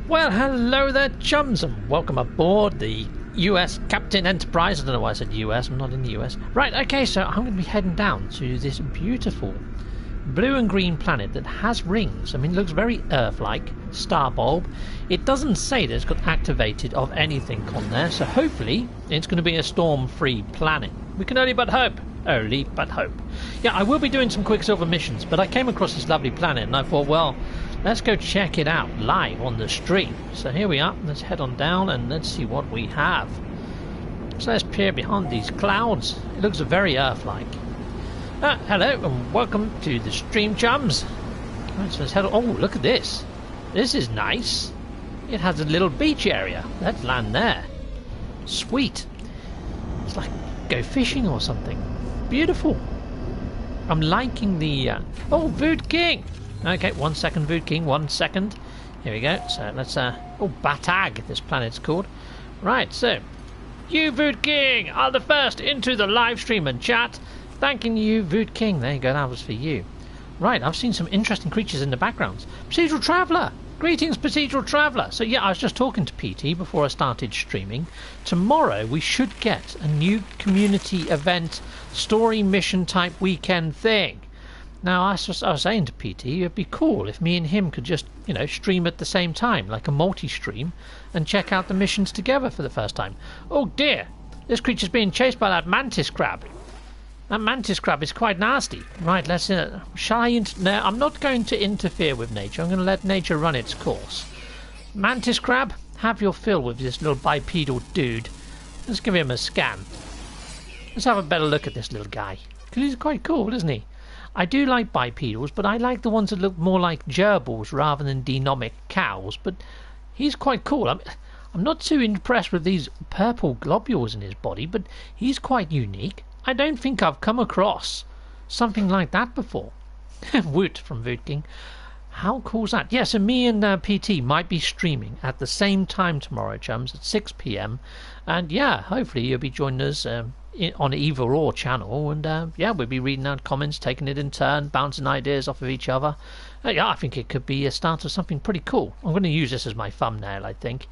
Well, hello there, chums, and welcome aboard the US Captain Enterprise. I don't know why I said US, I'm not in the US. Right, okay, so I'm going to be heading down to this beautiful blue and green planet that has rings. I mean, it looks very Earth-like, star bulb. It doesn't say that it's got activated of anything on there, so hopefully it's going to be a storm-free planet. We can only but hope. Only but hope. Yeah, I will be doing some Quicksilver missions, but I came across this lovely planet and I thought, well, let's go check it out live on the stream. So here we are. Let's head on down and let's see what we have. So let's peer behind these clouds. It looks very Earth-like. Hello and welcome to the stream, chums. Right, so let's head on. Oh, look at this. This is nice. It has a little beach area. Let's land there. Sweet. It's like go fishing or something. Beautiful. I'm liking the... Oh, Vood King! Okay, 1 second, Vood King, 1 second. Here we go. So let's... Oh, Batag, this planet's called. Right, so... You, Vood King, are the first into the live stream and chat. Thanking you, Vood King. There you go, that was for you. Right, I've seen some interesting creatures in the backgrounds. Procedural Traveller! Greetings, Procedural Traveller! So yeah, I was just talking to PT before I started streaming. Tomorrow we should get a new community event, story mission type weekend thing. Now, I was saying to PT, it'd be cool if me and him could just, you know, stream at the same time, like a multi-stream, and check out the missions together for the first time. Oh dear, this creature's being chased by that mantis crab. That mantis crab is quite nasty. Right, let's... shall I... No, I'm not going to interfere with nature. I'm going to let nature run its course. Mantis crab, have your fill with this little bipedal dude. Let's give him a scan. Let's have a better look at this little guy. Because he's quite cool, isn't he? I do like bipedals, but I like the ones that look more like gerbils rather than denomic cows. But he's quite cool. I'm not too impressed with these purple globules in his body, but he's quite unique. I don't think I've come across something like that before. Woot from Vood King. How cool is that? Yeah, so me and PT might be streaming at the same time tomorrow, chums, at 6 PM. And yeah, hopefully you'll be joining us on either or channel. And yeah, we'll be reading out comments, taking it in turn, bouncing ideas off of each other. Yeah, I think it could be a start of something pretty cool. I'm going to use this as my thumbnail, I think.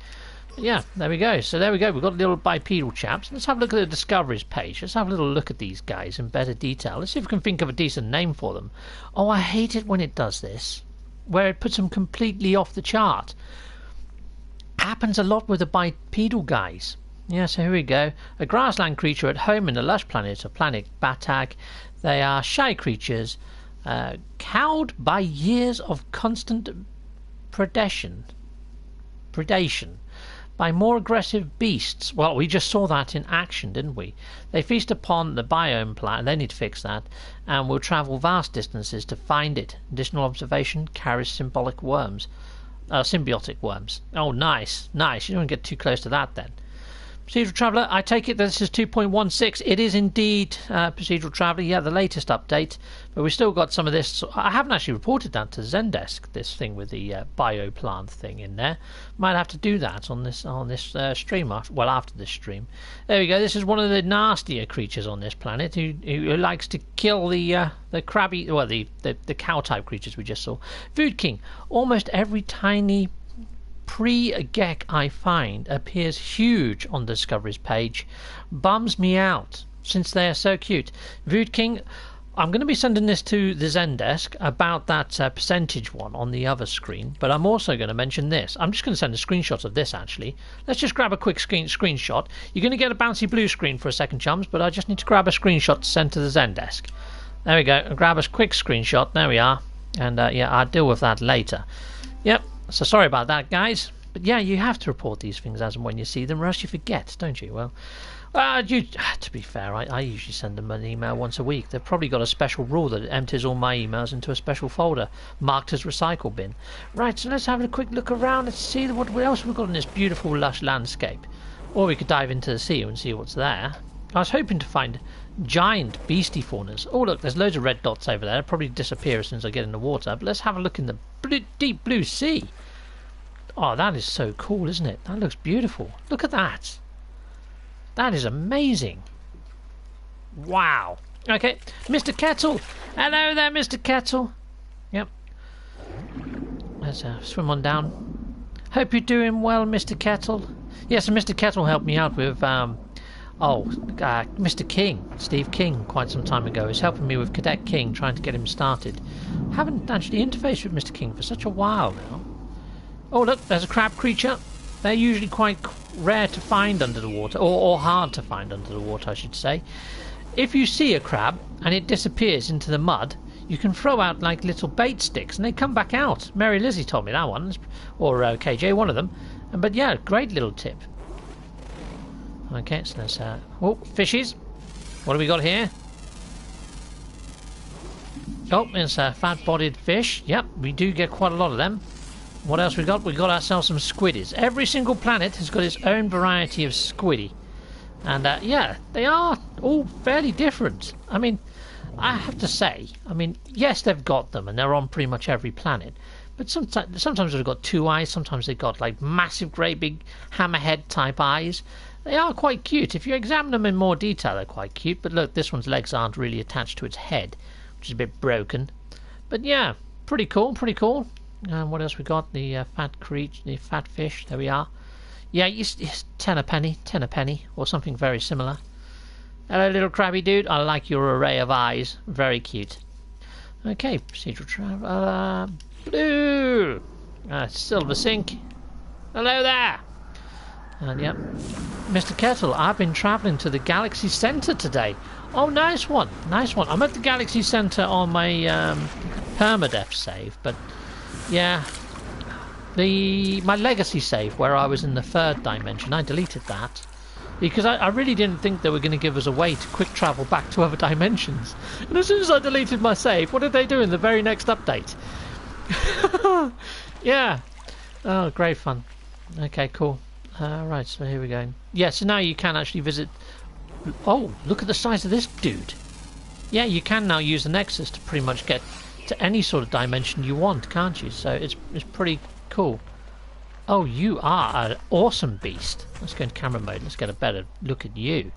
Yeah, there we go. So there we go. We've got little bipedal chaps. Let's have a look at the discoveries page. Let's have a little look at these guys in better detail. Let's see if we can think of a decent name for them. Oh, I hate it when it does this, where it puts them completely off the chart. Happens a lot with the bipedal guys. Yeah, so here we go. A grassland creature at home in the lush planet of planet Batag. They are shy creatures, cowed by years of constant predation. By more aggressive beasts. Well, we just saw that in action, didn't we? They feast upon the biome plant. They need to fix that. And will travel vast distances to find it. Additional observation carries symbiotic worms. Oh, nice. Nice. You don't get too close to that then. Procedural Traveller, I take it that this is 2.16. It is indeed Procedural Traveller. Yeah, the latest update. But we've still got some of this. I haven't actually reported that to Zendesk, this thing with the bioplant thing in there. Might have to do that on this stream, after this stream. There we go. This is one of the nastier creatures on this planet who likes to kill the crabby, well, the cow-type creatures we just saw. Vood King, almost every tiny pre-gek I find appears huge on the Discoveries page. Bums me out since they are so cute. Vood King, I'm going to be sending this to the Zendesk about that percentage one on the other screen, but I'm also going to mention this. I'm just going to send a screenshot of this actually. Let's just grab a quick screenshot. You're going to get a bouncy blue screen for a second, chums, but I just need to grab a screenshot to send to the Zendesk. There we go. Grab a quick screenshot. There we are. And yeah, I'll deal with that later. Yep. So sorry about that, guys. But yeah, you have to report these things as and when you see them, or else you forget, don't you? Well, to be fair, I usually send them an email once a week. They've probably got a special rule that empties all my emails into a special folder marked as recycle bin. Right, so let's have a quick look around. Let's see what else we've got in this beautiful, lush landscape. Or we could dive into the sea and see what's there. I was hoping to find giant beastie faunas. Oh, look, there's loads of red dots over there. They'll probably disappear as soon as I get in the water. But let's have a look in the deep blue sea. Oh, that is so cool, isn't it? That looks beautiful. Look at that. That is amazing. Wow. Okay, Mr. Kettle. Hello there, Mr. Kettle. Yep. Let's swim on down. Hope you're doing well, Mr. Kettle. Yes, and Mr. Kettle helped me out with, Mr. King, Steve King, quite some time ago. He's helping me with Cadet King, trying to get him started. Haven't actually interfaced with Mr. King for such a while now. Oh, look, there's a crab creature. They're usually quite rare to find under the water, or hard to find under the water, I should say. If you see a crab and it disappears into the mud, you can throw out like little bait sticks and they come back out. Mary Lizzie told me that one, or KJ, one of them. But yeah, great little tip. Okay, so let's... oh, fishies. What do we got here? Oh, it's a fat-bodied fish. Yep, we do get quite a lot of them. What else we got? We got ourselves some squiddies. Every single planet has got its own variety of squiddy. And yeah, they are all fairly different. I mean, I have to say, I mean, yes, they've got them and they're on pretty much every planet. But sometimes they've got two eyes, sometimes they've got like massive, great big hammerhead type eyes. They are quite cute. If you examine them in more detail, they're quite cute. But look, this one's legs aren't really attached to its head, which is a bit broken. But yeah, pretty cool, pretty cool. What else we got? The fat creature, the fat fish. There we are. Yeah, it's 10 a penny, or something very similar. Hello, little crabby dude. I like your array of eyes. Very cute. Okay, procedural travel. Blue. Silver sink. Hello there. And yep, Mr. Kettle, I've been travelling to the Galaxy Centre today. Oh, nice one, nice one. I'm at the Galaxy Centre on my permadeath save, but yeah, my legacy save where I was in the third dimension, I deleted that because I really didn't think they were going to give us a way to quick travel back to other dimensions. And as soon as I deleted my save, what did they do in the very next update? Yeah. Oh, great fun. Okay, cool. Right, so here we go. Yeah, so now you can actually visit... Oh, look at the size of this dude. Yeah, you can now use the Nexus to pretty much get to any sort of dimension you want, can't you? So it's pretty cool. Oh, you are an awesome beast. Let's go in camera mode. Let's get a better look at you.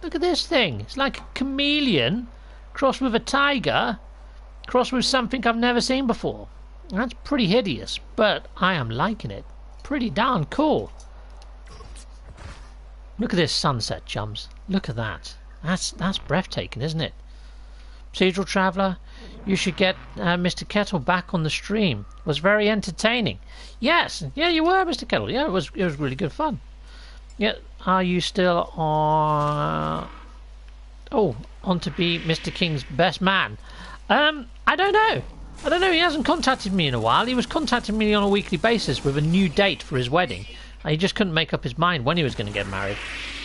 Look at this thing. It's like a chameleon crossed with a tiger, crossed with something I've never seen before. That's pretty hideous, but I am liking it. Pretty darn cool. Look at this sunset, chums. Look at that. That's breathtaking, isn't it? Procedural Traveller, you should get Mr. Kettle back on the stream. It was very entertaining. Yes, yeah, you were, Mr. Kettle. Yeah, it was really good fun. Yeah, are you still on? Oh, on to be Mr. King's best man. I don't know. I don't know. He hasn't contacted me in a while. He was contacting me on a weekly basis with a new date for his wedding. He just couldn't make up his mind when he was going to get married.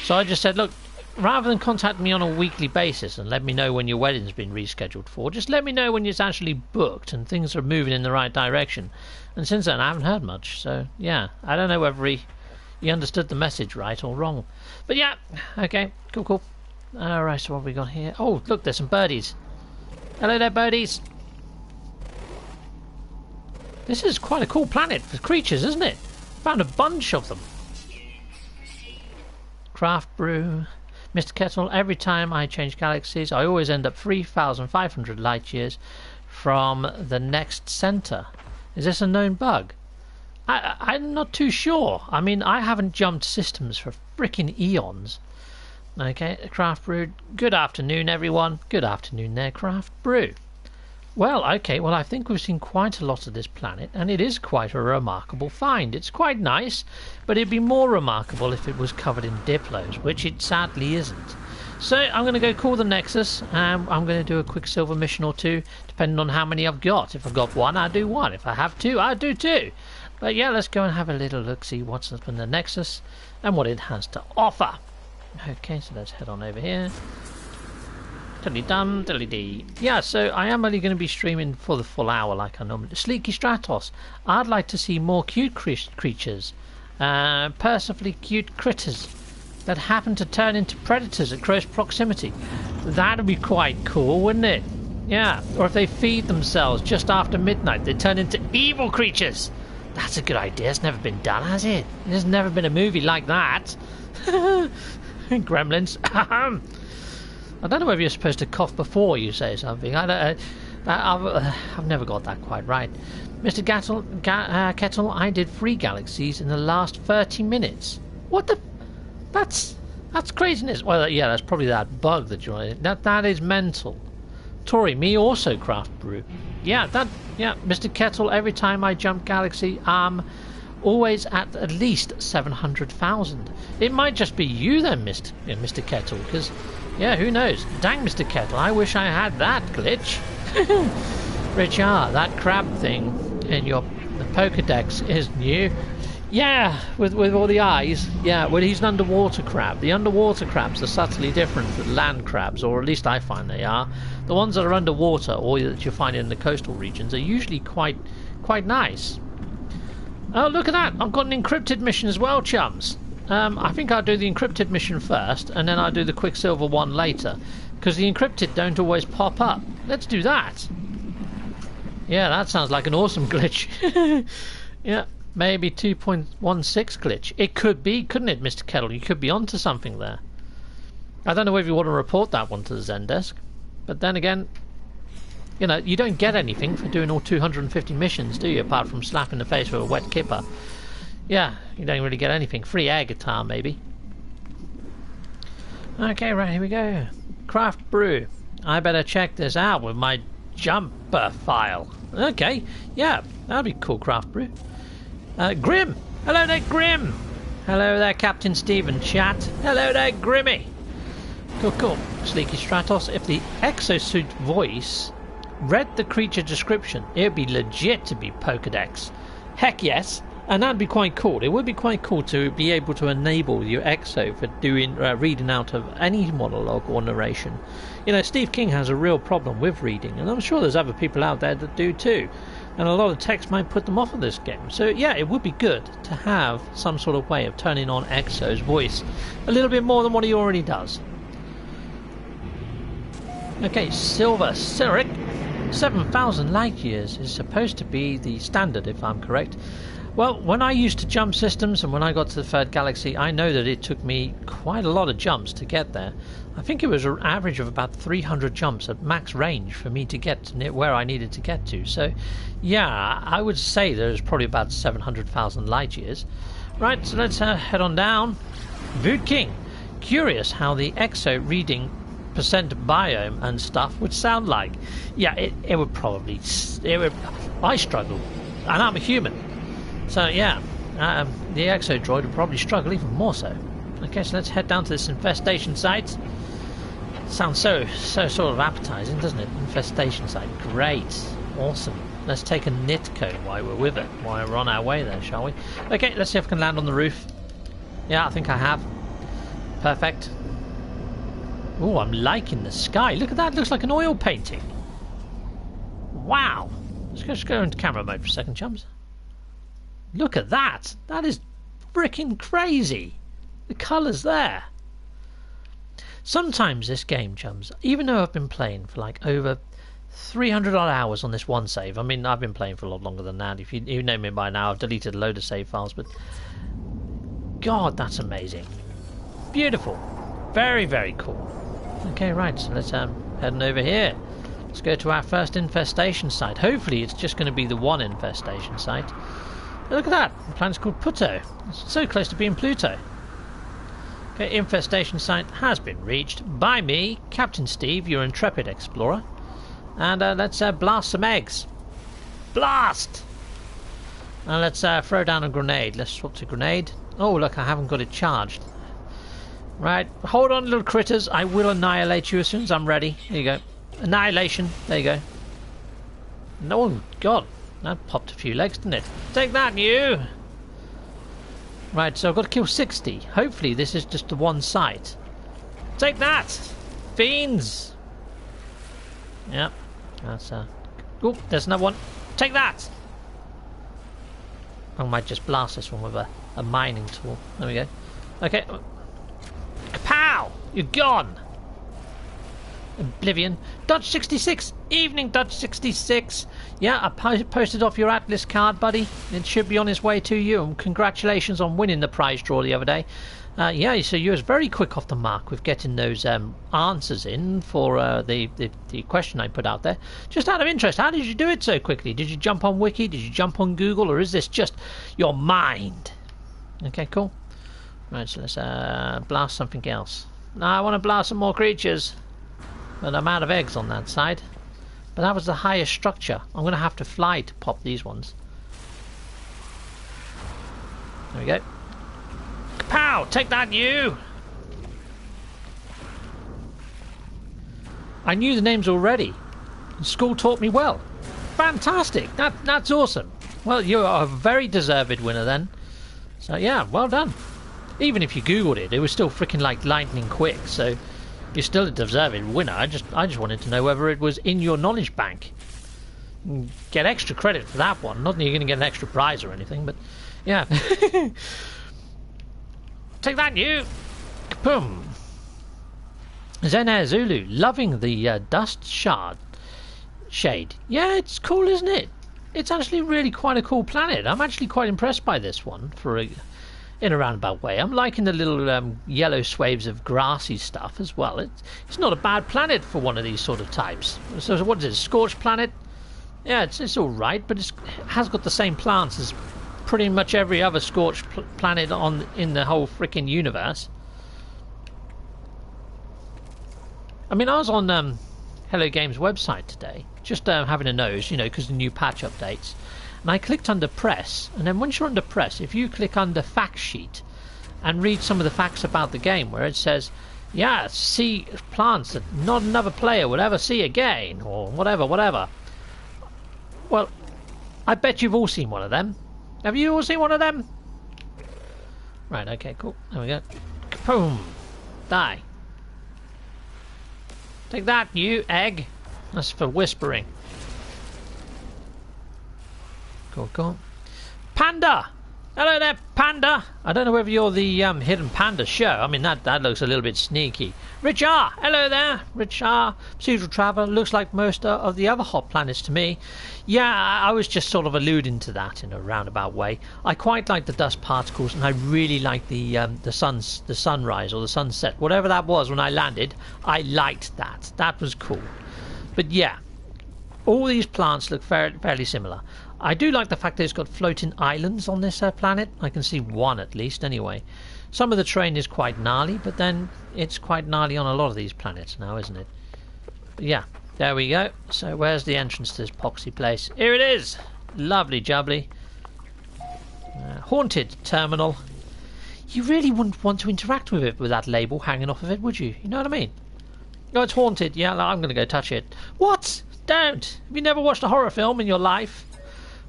So I just said, look, rather than contact me on a weekly basis and let me know when your wedding's been rescheduled for, just let me know when it's actually booked and things are moving in the right direction. And since then, I haven't heard much. So, yeah, I don't know whether he understood the message right or wrong. But, yeah, okay, cool. All right, so what have we got here? Oh, look, there's some birdies. Hello there, birdies. This is quite a cool planet for creatures, isn't it? Found a bunch of them. Craft brew. Mr. Kettle, every time I change galaxies, I always end up 3,500 light years from the next center. Is this a known bug? I'm not too sure. I mean, I haven't jumped systems for frickin' eons. Okay, Craft brew. Good afternoon, everyone. Good afternoon there, Craft brew. Well, okay, well, I think we've seen quite a lot of this planet, and it is quite a remarkable find. It's quite nice, but it'd be more remarkable if it was covered in Diplos, which it sadly isn't. So I'm going to go call the Nexus, and I'm going to do a Quicksilver mission or two, depending on how many I've got. If I've got one, I'll do one. If I have two, I'll do two. But yeah, let's go and have a little look, see what's up in the Nexus, and what it has to offer. Okay, so let's head on over here. Diddly-dum, diddly-dee. Yeah, so I am only going to be streaming for the full hour like I normally do. Sleeky Stratos, I'd like to see more cute creatures. Perfectly cute critters that happen to turn into predators at close proximity. That'd be quite cool, wouldn't it? Yeah, or if they feed themselves just after midnight, they turn into evil creatures. That's a good idea. It's never been done, has it? There's never been a movie like that. Gremlins. I don't know whether you're supposed to cough before you say something. I've never got that quite right. Mr. Kettle, I did 3 galaxies in the last 30 minutes. What the... That's craziness. Well, yeah, that's probably that bug that you're... That is mental. Tori, me also craft brew. Yeah, Mr. Kettle, every time I jump galaxy, always at least 700,000. It might just be you then, Mr. Kettle, because, yeah, who knows? Dang, Mr. Kettle, I wish I had that glitch. Richard, that crab thing in the Pokedex is new. Yeah, with all the eyes. Yeah, well, he's an underwater crab. The underwater crabs are subtly different than land crabs, or at least I find they are. The ones that are underwater, or that you find in the coastal regions, are usually quite nice. Oh, look at that! I've got an encrypted mission as well, chums. I think I'll do the encrypted mission first, and then I'll do the Quicksilver one later, because the encrypted don't always pop up. Let's do that. Yeah, that sounds like an awesome glitch. Yeah. Maybe 2.16 glitch. It could be, couldn't it, Mr. Kettle? You could be onto something there. I don't know whether you want to report that one to the Zendesk. But then again, you know, you don't get anything for doing all 250 missions, do you? Apart from slapping the face with a wet kipper. Yeah, you don't really get anything. Free air guitar, maybe. Okay, right, here we go. Craft brew. I better check this out with my jumper file. Okay, yeah, that'll be cool, craft brew. Grim! Hello there, Grim! Hello there, Captain Steve and chat. Hello there, Grimmy! Cool. Sleeky Stratos, if the exosuit voice read the creature description, it would be legit to be Pokedex. Heck yes, and that'd be quite cool. It would be quite cool to be able to enable your exo for doing reading out of any monologue or narration. You know, Steve King has a real problem with reading, and I'm sure there's other people out there that do too. And a lot of text might put them off of this game. So yeah, it would be good to have some sort of way of turning on Exo's voice a little bit more than what he already does. Okay, Silver Cyric, 7,000 light years is supposed to be the standard, if I'm correct. Well, when I used to jump systems and when I got to the 3rd galaxy, I know that it took me quite a lot of jumps to get there. I think it was an average of about 300 jumps at max range for me to get to where I needed to get to. So, yeah, I would say there's probably about 700,000 light years. Right, so let's head on down. Vood King, curious how the exo reading percent biome and stuff would sound like. Yeah, it would probably... I struggle, and I'm a human. So, yeah, the exo droid would probably struggle even more so. Okay, so let's head down to this infestation site. Sounds so sort of appetizing, doesn't it? Infestation site. Great. Awesome. Let's take a Nitco while we're with it, while we're on our way there, shall we? Okay, let's see if I can land on the roof. Yeah, I think I have. Perfect. Oh, I'm liking the sky. Look at that. It looks like an oil painting. Wow. Let's just go into camera mode for a second, chums. Look at that. That is freaking crazy. The colours there. Sometimes this game, chums, even though I've been playing for like over 300 odd hours on this one save. I mean, I've been playing for a lot longer than that. If you know me by now, I've deleted a load of save files, but God, that's amazing. Beautiful. Very, very cool. Okay, right, so let's heading over here. Let's go to our first infestation site. Hopefully it's just going to be the one infestation site. Look at that. The planet's called Pluto. It's so close to being Pluto. Okay, infestation site has been reached by me, Captain Steve, your intrepid explorer. And let's blast some eggs. Blast! And let's throw down a grenade. Let's swap to grenade. Oh, look, I haven't got it charged. Right, hold on, little critters. I will annihilate you as soon as I'm ready. Here you go. Annihilation. There you go. Oh, God. That popped a few legs, didn't it? Take that, you! Right, so I've got to kill 60. Hopefully this is just the one site. Take that! Fiends! Yep. That's oh, there's another one. Take that! I might just blast this one with a mining tool. There we go. Okay. Kapow! You're gone! Oblivion. Dodge 66. Evening, Dodge 66. Yeah, I posted off your Atlas card, buddy. It should be on its way to you. And congratulations on winning the prize draw the other day. Yeah, so you was very quick off the mark with getting those answers in for the question I put out there. Just out of interest, how did you do it so quickly? Did you jump on Wiki? Did you jump on Google? Or is this just your mind? Okay, cool. Right, so let's blast something else. No, I want to blast some more creatures. But I'm out of eggs on that side. But that was the highest structure. I'm going to have to fly to pop these ones. There we go. Pow! Take that, you! I knew the names already. School taught me well. Fantastic! That's awesome. Well, you're a very deserved winner then. So yeah, well done. Even if you googled it, it was still freaking like lightning quick. So you're still a deserved winner. I just wanted to know whether it was in your knowledge bank. Get extra credit for that one. Not that you're going to get an extra prize or anything, but yeah. Take that, you! Kaboom! Zen Air Zulu, loving the dust shade. Yeah, it's cool, isn't it? It's actually really quite a cool planet. I'm actually quite impressed by this one in a roundabout way. I'm liking the little yellow swathes of grassy stuff as well. It's not a bad planet for one of these sort of types. So what is it, a scorched planet? Yeah, it's all right, but it has got the same plants as pretty much every other scorched planet in the whole freaking universe. I mean, I was on Hello Games website today, just having a nose, you know, because the new patch updates, and I clicked under press, and then once you're under press, if you click under fact sheet and read some of the facts about the game, where it says, yeah, see plants that not another player would ever see again, or whatever. Well, I bet you've all seen one of them. Have you all seen one of them? Right, okay, cool. There we go. Kaboom! Die. Take that, you egg. That's for whispering. Cool. Panda! Hello there, Panda! I don't know whether you're the Hidden Panda show. I mean, that looks a little bit sneaky. Rich R! Hello there, Rich R. Procedural Traveller. Looks like most of the other hot planets to me. Yeah, I was just sort of alluding to that in a roundabout way. I quite like the dust particles, and I really like the sunrise or the sunset. Whatever that was when I landed, I liked that. That was cool. But yeah, all these plants look fairly similar. I do like the fact that it's got floating islands on this planet. I can see one at least anyway. Some of the terrain is quite gnarly, but then it's quite gnarly on a lot of these planets now, isn't it? But yeah, there we go. So where's the entrance to this poxy place? Here it is! Lovely jubbly. Haunted terminal. You really wouldn't want to interact with it with that label hanging off of it, would you? You know what I mean? Oh, it's haunted. Yeah, I'm going to go touch it. What? Don't! Have you never watched a horror film in your life?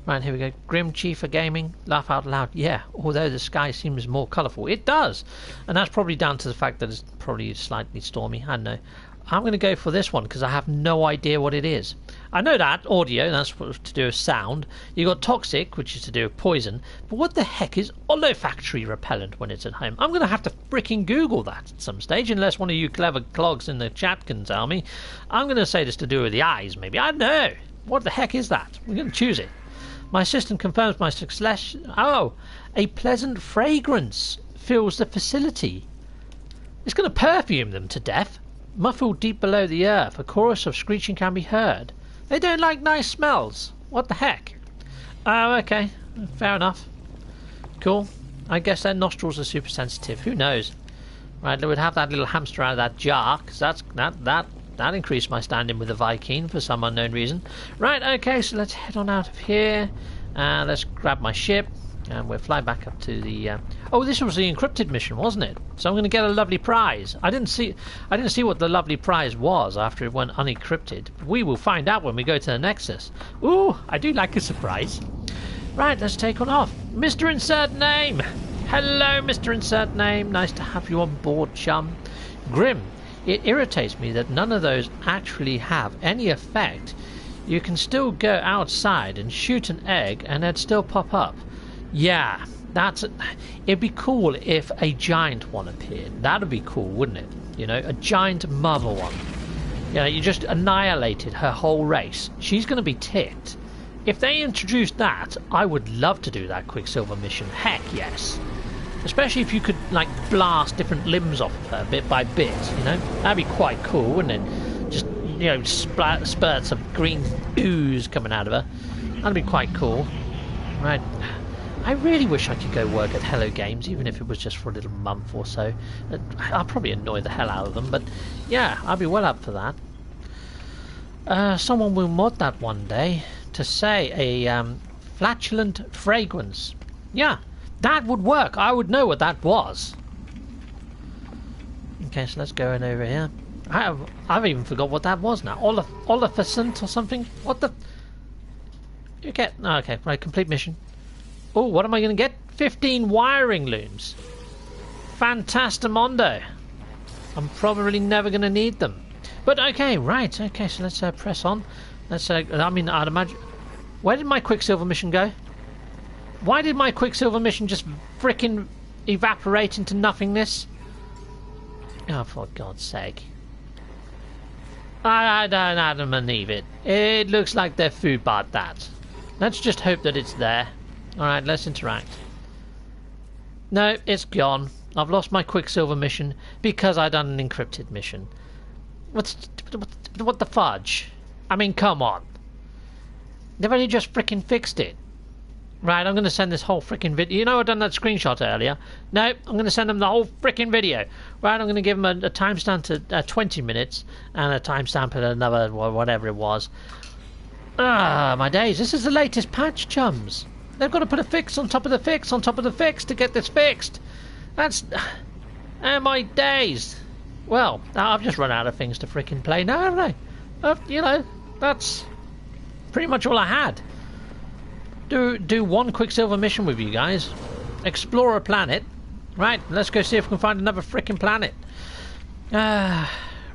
Right, here we go. Grim Chief Gaming. Laugh out loud. Yeah, although the sky seems more colourful. It does! And that's probably down to the fact that it's probably slightly stormy. I don't know. I'm going to go for this one because I have no idea what it is. I know that audio, that's to do with sound. You've got toxic, which is to do with poison. But what the heck is olfactory repellent when it's at home? I'm going to have to fricking Google that at some stage, unless one of you clever clogs in the chat can tell me. I'm going to say this to do with the eyes, maybe. I don't know. What the heck is that? We're going to choose it. My system confirms my success. Oh, a pleasant fragrance fills the facility. It's going to perfume them to death. Muffled deep below the earth, a chorus of screeching can be heard. They don't like nice smells. What the heck? Oh, okay. Fair enough. Cool. I guess their nostrils are super sensitive. Who knows? Right, they would have that little hamster out of that jar, because that increased my standing with the Viking for some unknown reason. Right, okay, so let's head on out of here. Let's grab my ship. And we'll fly back up to the... Oh, this was the encrypted mission, wasn't it? So I'm going to get a lovely prize. I didn't see what the lovely prize was after it went unencrypted. We will find out when we go to the Nexus. Ooh, I do like a surprise. Right, let's take on off. Mr. Insert Name. Hello, Mr. Insert Name. Nice to have you on board, chum. Grim. It irritates me that none of those actually have any effect. You can still go outside and shoot an egg and it'd still pop up. Yeah, it'd be cool if a giant one appeared. That'd be cool, wouldn't it? You know, a giant mother one. You know, you just annihilated her whole race. She's going to be ticked. If they introduced that, I would love to do that Quicksilver mission. Heck yes. Especially if you could, like, blast different limbs off of her bit by bit, you know? That'd be quite cool, wouldn't it? Just, you know, spurts of green ooze coming out of her. That'd be quite cool. Right. I really wish I could go work at Hello Games, even if it was just for a little month or so. I'll probably annoy the hell out of them, but yeah, I'll be well up for that. Someone will mod that one day to say a flatulent fragrance. Yeah, that would work. I would know what that was. Okay, so let's go in over here. I've even forgot what that was now. Olefacent or something? What the... You get... Oh, okay, right, complete mission. Oh, what am I going to get? 15 wiring looms. Fantastamondo. I'm probably never going to need them. But okay, right. Okay, so let's press on. Let's. I mean, I'd imagine. Where did my Quicksilver mission go? Why did my Quicksilver mission just frickin' evaporate into nothingness? Oh, for God's sake! I don't believe it. It looks like they've food barred that. Let's just hope that it's there. Alright, let's interact. No, it's gone. I've lost my Quicksilver mission because I done an encrypted mission. What the fudge? I mean, come on. They've only just frickin' fixed it. Right, I'm going to send this whole frickin' video. You know, I've done that screenshot earlier. No, I'm going to send them the whole frickin' video. Right, I'm going to give them a timestamp to 20 minutes and a timestamp at another, whatever it was. Ah, my days. This is the latest patch, chums. They've got to put a fix on top of the fix on top of the fix to get this fixed. That's... Oh, my days. Well, I've just run out of things to frickin' play now, haven't I? You know, that's pretty much all I had. Do one Quicksilver mission with you guys. Explore a planet. Right, let's go see if we can find another frickin' planet.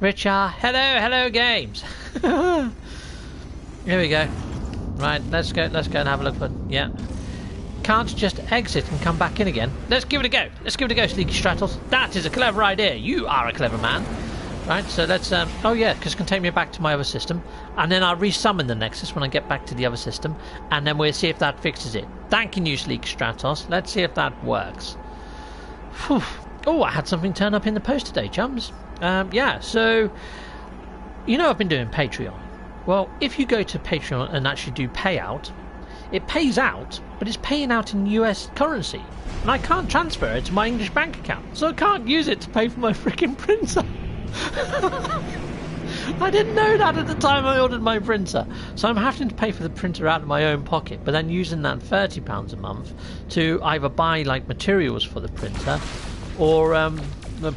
Richard. Hello games. Here we go. Right, let's go and have a look for... Yeah. Can't just exit and come back in again. Let's give it a go. Let's give it a go, Sleeky Stratos. That is a clever idea. You are a clever man. Right, so let's... oh, yeah, because it can take me back to my other system. And then I'll resummon the Nexus when I get back to the other system. And then we'll see if that fixes it. Thanking you, Sleeky Stratos. Let's see if that works. Whew. Oh, I had something turn up in the post today, chums. Yeah, so... You know I've been doing Patreon. Well, if you go to Patreon and actually do payout, it pays out, but it's paying out in US currency. And I can't transfer it to my English bank account, so I can't use it to pay for my freaking printer. I didn't know that at the time I ordered my printer. So I'm having to pay for the printer out of my own pocket, but then using that £30 a month to either buy like materials for the printer or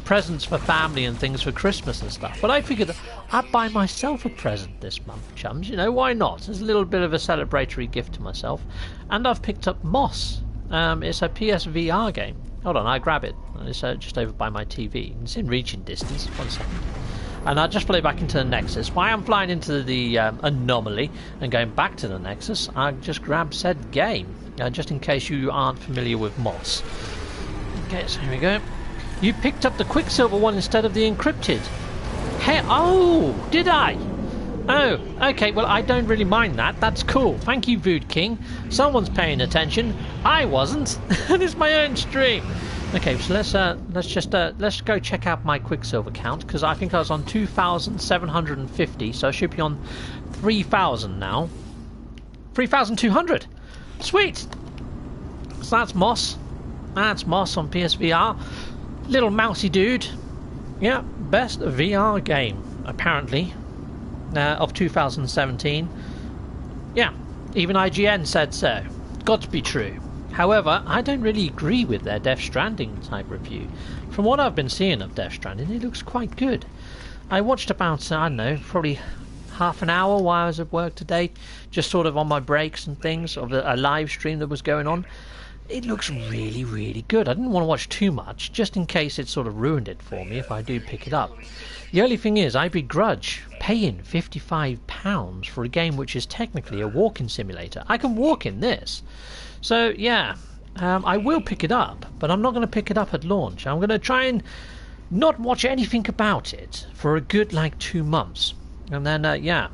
presents for family and things for Christmas and stuff. But I figured that I'd buy myself a present this month, chums. You know, why not? It's a little bit of a celebratory gift to myself. And I've picked up Moss. It's a PSVR game. Hold on, I grab it. It's just over by my TV. It's in reaching distance. 1 second. And I'll just play back into the Nexus. While I'm flying into the anomaly and going back to the Nexus, I just grab said game. Just in case you aren't familiar with Moss. Okay, so here we go. You picked up the Quicksilver one instead of the encrypted. Hey, oh, did I? Oh, okay, well, I don't really mind that. That's cool. Thank you, Vood King. Someone's paying attention. I wasn't. And it's my own stream. Okay, so let's go check out my Quicksilver count, because I think I was on 2,750, so I should be on 3,000 now. 3,200. Sweet. So that's Moss. That's Moss on PSVR. Little mousy dude. Yeah, best VR game, apparently, of 2017. Yeah, even IGN said so. Got to be true. However, I don't really agree with their Death Stranding type review. From what I've been seeing of Death Stranding, it looks quite good. I watched about, I don't know, probably half an hour while I was at work today, just sort of on my breaks and things, of a live stream that was going on. It looks really, really good. I didn't want to watch too much, just in case it sort of ruined it for me if I do pick it up. The only thing is, I begrudge paying £55 for a game which is technically a walking simulator. I can walk in this. So, yeah, I will pick it up, but I'm not going to pick it up at launch. I'm going to try and not watch anything about it for a good, 2 months. And then, yeah,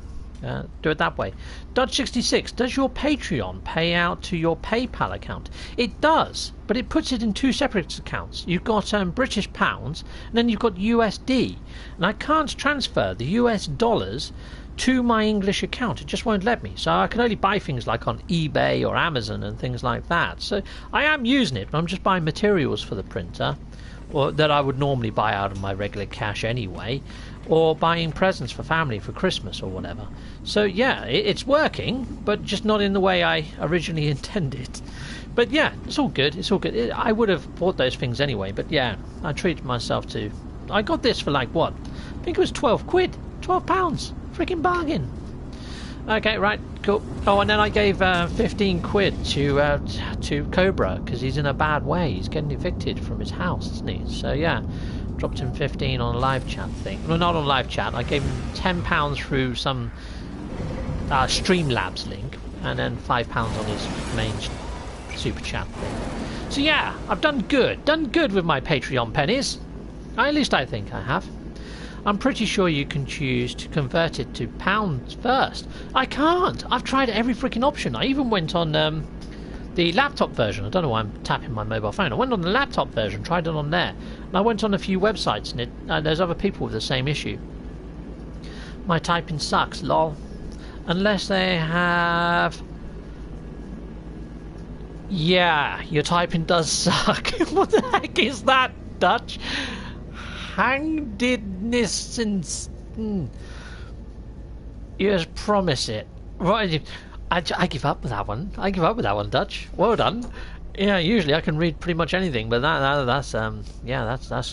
do it that way. Dodge66, does your Patreon pay out to your PayPal account? It does, but it puts it in two separate accounts. You've got British pounds, and then you've got USD. And I can't transfer the US dollars to my English account. It just won't let me. So I can only buy things like on eBay or Amazon and things like that. So I am using it, but I'm just buying materials for the printer, or that I would normally buy out of my regular cash anyway, or buying presents for family for Christmas or whatever. So yeah, it's working, but just not in the way I originally intended. But yeah, it's all good. It's all good. I would have bought those things anyway, but yeah, I treated myself to... I got this for like, what? I think it was 12 quid. 12 pounds. Freaking bargain. Okay, right, cool. Oh, and then I gave 15 quid to Cobra, because he's in a bad way. He's getting evicted from his house, isn't he? So yeah, dropped him 15 on a live chat thing. No, not on live chat. I gave him £10 through some Streamlabs link, and then £5 on his main super chat thing. So yeah, I've done good with my Patreon pennies. At least I think I have. I'm pretty sure you can choose to convert it to pounds first. I can't. I've tried every freaking option. I even went on the laptop version. I don't know why I'm tapping my mobile phone. I went on the laptop version, tried it on there. And I went on a few websites, and there's other people with the same issue. My typing sucks, lol. Unless they have... Yeah, your typing does suck. What the heck is that, Dutch? Hangedness and... Yes, promise it. Right, I give up with that one. I give up with that one, Dutch. Well done. Yeah, usually I can read pretty much anything, but that's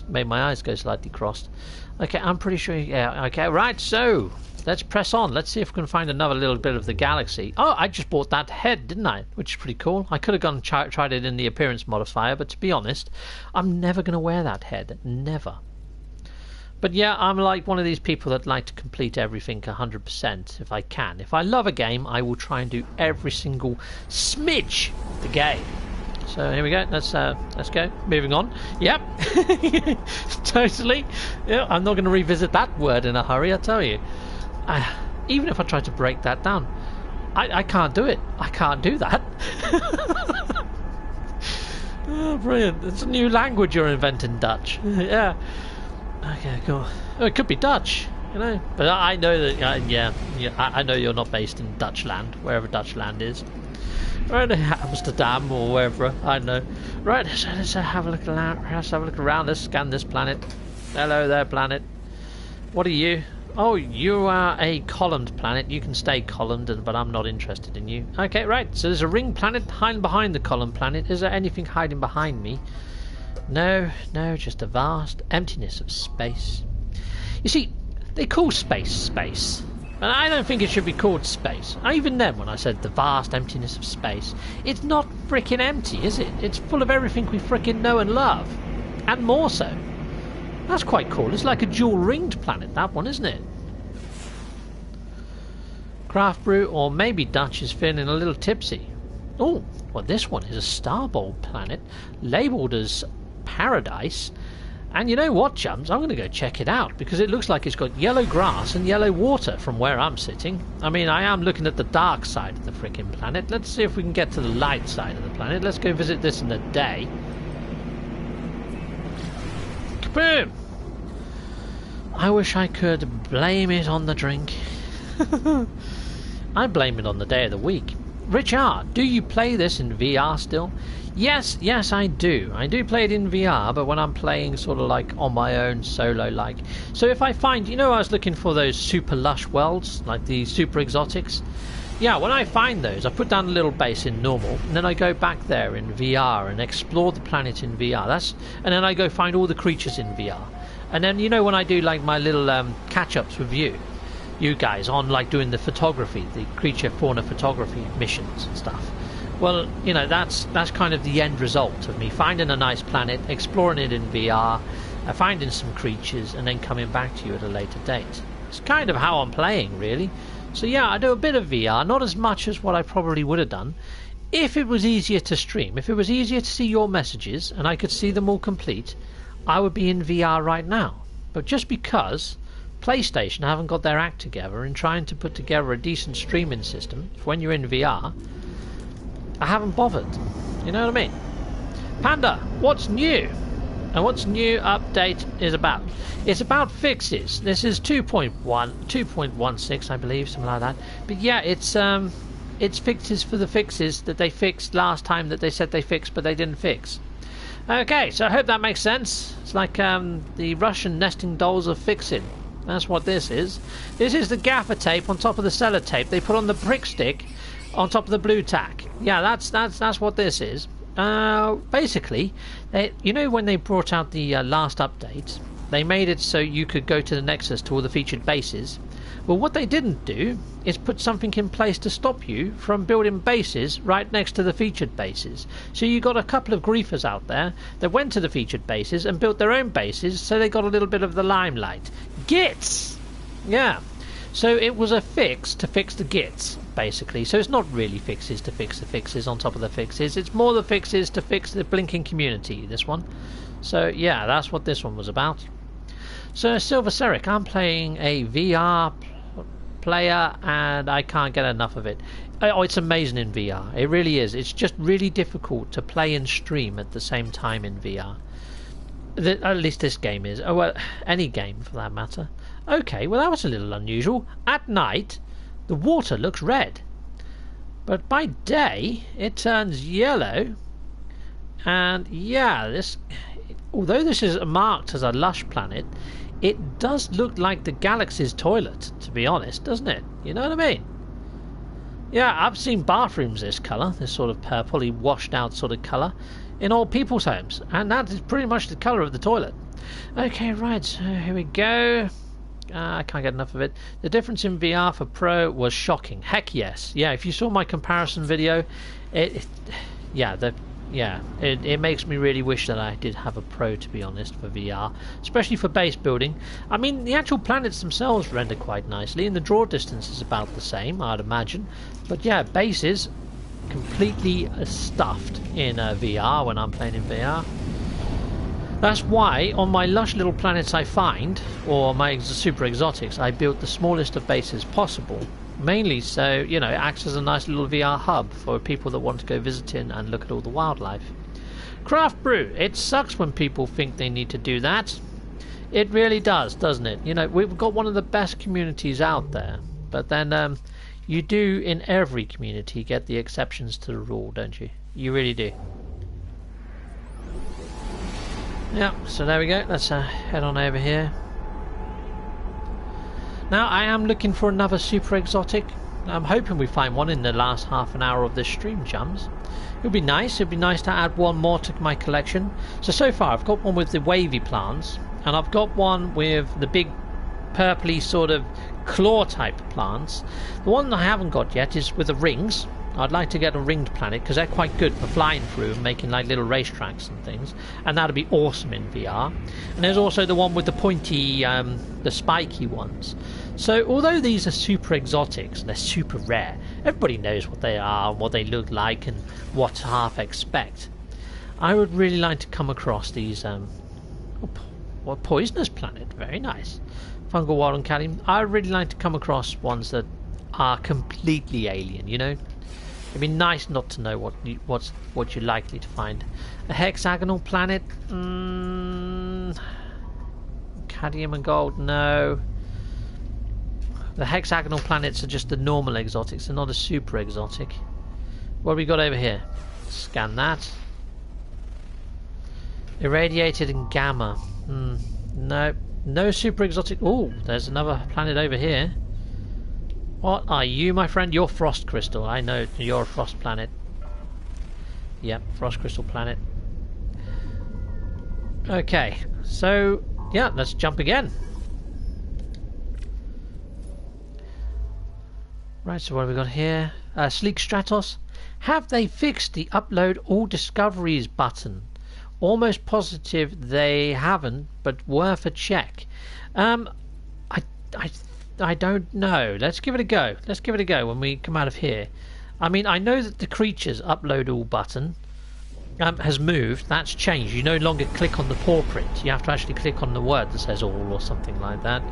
made my eyes go slightly crossed. Okay, I'm pretty sure. Yeah. Okay, right. So let's press on. Let's see if we can find another little bit of the galaxy. Oh, I just bought that head, didn't I? Which is pretty cool. I could have gone and tried it in the appearance modifier, but to be honest, I'm never going to wear that head. Never. But yeah, I'm like one of these people that like to complete everything 100% if I can. If I love a game, I will try and do every single smidge of the game. So here we go. Let's go. Moving on. Yep. Totally. Yeah, I'm not going to revisit that word in a hurry, I tell you. Even if I try to break that down, I can't do it. I can't do that. Oh, brilliant. It's a new language you're inventing, Dutch. Yeah. Okay, cool. Oh, it could be Dutch, you know. But I know that, yeah, I know you're not based in Dutchland, wherever Dutchland is. Right, Amsterdam or wherever, I don't know. Right, so let's have a look around. Let's scan this planet. Hello there, planet. What are you? Oh, you are a columned planet. You can stay columned, but I'm not interested in you. Okay, right. So there's a ring planet hiding behind the column planet. Is there anything hiding behind me? No, just a vast emptiness of space. You see, they call space space, and I don't think it should be called space. Even then, when I said the vast emptiness of space, it's not frickin' empty, is it? It's full of everything we frickin' know and love, and more so. That's quite cool. It's like a dual-ringed planet, that one, isn't it? Craft Brew, or maybe Dutch is feeling a little tipsy. Oh, well, this one is a starboard planet, labelled as Paradise. And you know what, chums? I'm going to go check it out, because it looks like it's got yellow grass and yellow water from where I'm sitting. I mean, I am looking at the dark side of the frickin' planet. Let's see if we can get to the light side of the planet. Let's go visit this in the day. Kaboom! I wish I could blame it on the drink. I blame it on the day of the week. Richard, do you play this in VR still? Yes, I do. I do play it in VR, but when I'm playing sort of like on my own, solo-like. So if I find, you know, I was looking for those super lush worlds, like the super exotics. Yeah, when I find those, I put down a little base in normal, and then I go back there in VR and explore the planet in VR. And then I go find all the creatures in VR. And then, you know, when I do like my little catch-ups with you guys on like doing the photography, the creature fauna photography missions and stuff. Well, you know, that's kind of the end result of me finding a nice planet, exploring it in VR, finding some creatures, and then coming back to you at a later date. It's kind of how I'm playing, really. So yeah, I do a bit of VR, not as much as what I probably would have done if it was easier to stream. If it was easier to see your messages and I could see them all complete, I would be in VR right now. But just because PlayStation haven't got their act together in trying to put together a decent streaming system for when you're in VR. I haven't bothered. You know what I mean? Panda, what's new? And what's new update is about? It's about fixes. This is 2.16, I believe, something like that. But yeah, it's fixes for the fixes that they fixed last time that they said they fixed, but they didn't fix. Okay, so I hope that makes sense. It's like the Russian nesting dolls of fixing. That's what this is. This is the gaffer tape on top of the sellotape they put on the brick stick on top of the blue tack. Yeah, that's what this is. Basically, you know when they brought out the last update, they made it so you could go to the Nexus to all the featured bases. Well, what they didn't do is put something in place to stop you from building bases right next to the featured bases. So you got a couple of griefers out there that went to the featured bases and built their own bases, so they got a little bit of the limelight. Gits! Yeah. So it was a fix to fix the gits, basically. So it's not really fixes to fix the fixes on top of the fixes. It's more the fixes to fix the blinking community, this one. So yeah, that's what this one was about. So Silver Seric, I'm playing a VR player and I can't get enough of it. Oh, it's amazing in VR. It really is. It's just really difficult to play and stream at the same time in VR. At least this game is. Oh, well, any game for that matter. Okay, well that was a little unusual. At night, the water looks red. But by day, it turns yellow. And yeah, although this is marked as a lush planet, it does look like the galaxy's toilet, to be honest, doesn't it? You know what I mean? Yeah, I've seen bathrooms this colour, this sort of purpley washed out sort of colour, in old people's homes, and that is pretty much the colour of the toilet. Okay, right, so here we go. I can't get enough of it. The difference in VR for Pro was shocking. Heck yes. Yeah, if you saw my comparison video, it makes me really wish that I did have a Pro, to be honest, for VR, especially for base building. I mean, the actual planets themselves render quite nicely, and the draw distance is about the same, I'd imagine. But yeah, bases completely stuffed in VR when I'm playing in VR. That's why on my lush little planets I find, or my super exotics, I built the smallest of bases possible. Mainly so, you know, it acts as a nice little VR hub for people that want to go visiting and look at all the wildlife. Craft Brew, it sucks when people think they need to do that. It really does, doesn't it? You know, we've got one of the best communities out there, but then you do in every community get the exceptions to the rule, don't you? You really do. Yeah, so there we go. Let's head on over here. Now, I am looking for another super exotic. I'm hoping we find one in the last half an hour of this stream, chums. It would be nice. It would be nice to add one more to my collection. So far, I've got one with the wavy plants, and I've got one with the big purpley sort of claw-type plants. The one I haven't got yet is with the rings. I'd like to get a ringed planet because they're quite good for flying through and making like little racetracks and things, and that'd be awesome in VR. And there's also the one with the pointy, the spiky ones. So although these are super exotics and they're super rare, everybody knows what they are and what they look like and what to half expect. I would really like to come across these what poisonous planet, very nice. Fungal wild and cadmium. I would really like to come across ones that are completely alien, you know. It'd be nice not to know what you're likely to find. A hexagonal planet? Cadmium and gold? No. The hexagonal planets are just the normal exotics. They're not a super exotic. What have we got over here? Scan that. Irradiated and gamma. No. No super exotic. Oh, there's another planet over here. What are you, my friend? You're Frost Crystal. I know you're a Frost planet. Yep, Frost Crystal planet. Okay, so yeah, let's jump again. Right, so what have we got here? Sleek Stratos. Have they fixed the upload all discoveries button? Almost positive they haven't, but worth a check. I don't know. Let's give it a go. Let's give it a go when we come out of here. I mean, I know that the creatures upload all button has moved. That's changed. You no longer click on the paw print. You have to actually click on the word that says all or something like that.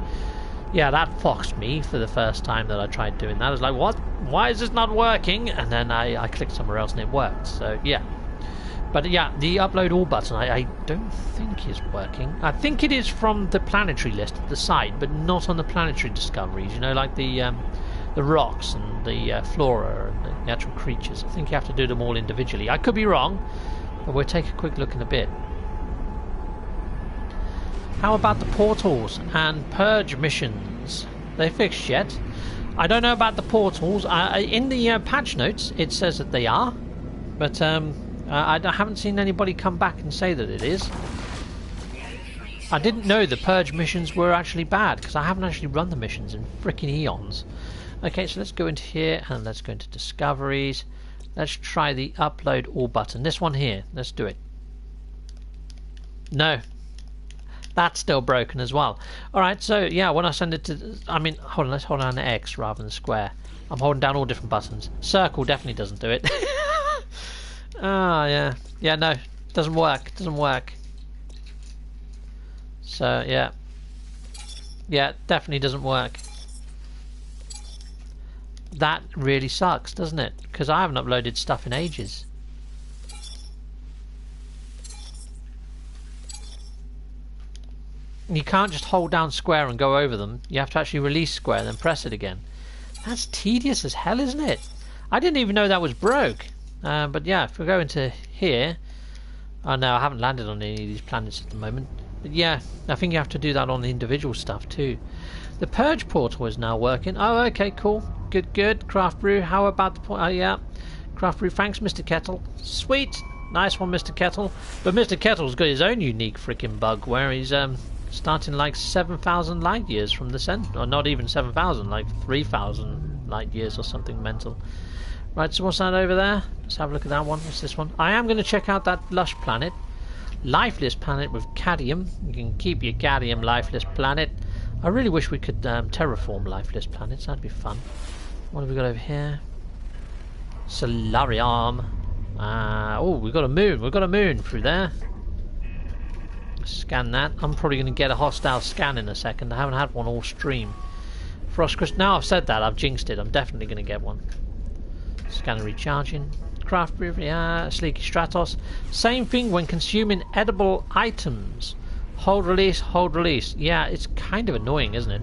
Yeah, that foxed me for the first time that I tried doing that. I was like, what? Why is this not working? And then I clicked somewhere else and it worked. So, yeah. But yeah, the upload all button, I don't think is working. I think it is from the planetary list at the side, but not on the planetary discoveries. You know, like the rocks and the flora and the actual creatures. I think you have to do them all individually. I could be wrong, but we'll take a quick look in a bit. How about the portals and purge missions? They fixed yet? I don't know about the portals. In the patch notes, it says that they are, but I haven't seen anybody come back and say that it is. I didn't know the purge missions were actually bad, because I haven't actually run the missions in frickin' eons. Okay, so let's go into here and let's go into discoveries. Let's try the upload all button. This one here. Let's do it. No. That's still broken as well. Alright, so yeah, when I send it to... I mean, hold on, let's hold down the X rather than square. I'm holding down all different buttons. Circle definitely doesn't do it. Ah, yeah. Yeah, no. Doesn't work. Doesn't work. So, yeah. Yeah, definitely doesn't work. That really sucks, doesn't it? Because I haven't uploaded stuff in ages. You can't just hold down square and go over them. You have to actually release square and then press it again. That's tedious as hell, isn't it? I didn't even know that was broke. But yeah, if we go into here... Oh no, I haven't landed on any of these planets at the moment. But yeah, I think you have to do that on the individual stuff too. The purge portal is now working. Oh, okay, cool. Good, good. Craft brew, how about the... Oh yeah. Craft brew, thanks, Mr. Kettle. Sweet. Nice one, Mr. Kettle. But Mr. Kettle's got his own unique freaking bug where he's... starting like 7,000 light years from the center, or not even 7,000, like 3,000 light years or something mental. Right, so what's that over there? Let's have a look at that one. What's this one? I am going to check out that lush planet, lifeless planet with cadmium. You can keep your cadmium, lifeless planet. I really wish we could terraform lifeless planets. That'd be fun. What have we got over here? Solarium. Oh, we've got a moon. We've got a moon through there. Scan that. I'm probably going to get a hostile scan in a second. I haven't had one all stream. Frost crystal. Now I've said that, I've jinxed it. I'm definitely going to get one. Scanner recharging. Craft brew. Yeah. Sleeky Stratos. Same thing when consuming edible items. Hold release. Hold release. Yeah, it's kind of annoying, isn't it?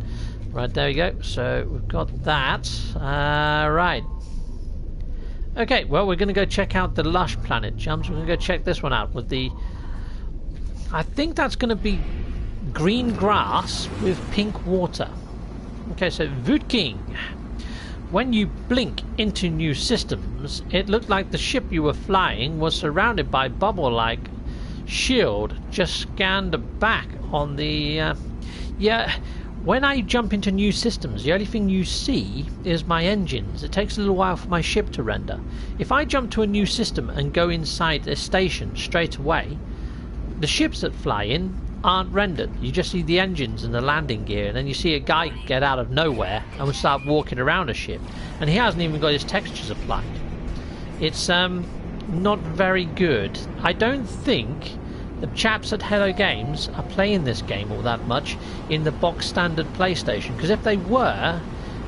Right, there we go. So we've got that. Right. Okay, well, we're going to go check out the lush planet, chums. We're going to go check this one out with the... I think that's going to be green grass with pink water. Okay, so Voot King. When you blink into new systems, it looked like the ship you were flying was surrounded by bubble-like shield. Just scanned back on the... Yeah, when I jump into new systems, the only thing you see is my engines. It takes a little while for my ship to render. If I jump to a new system and go inside a station straight away, the ships that fly in aren't rendered. You just see the engines and the landing gear, and then you see a guy get out of nowhere and would start walking around a ship, and he hasn't even got his textures applied. It's not very good. I don't think the chaps at Hello Games are playing this game all that much in the box standard PlayStation, because if they were,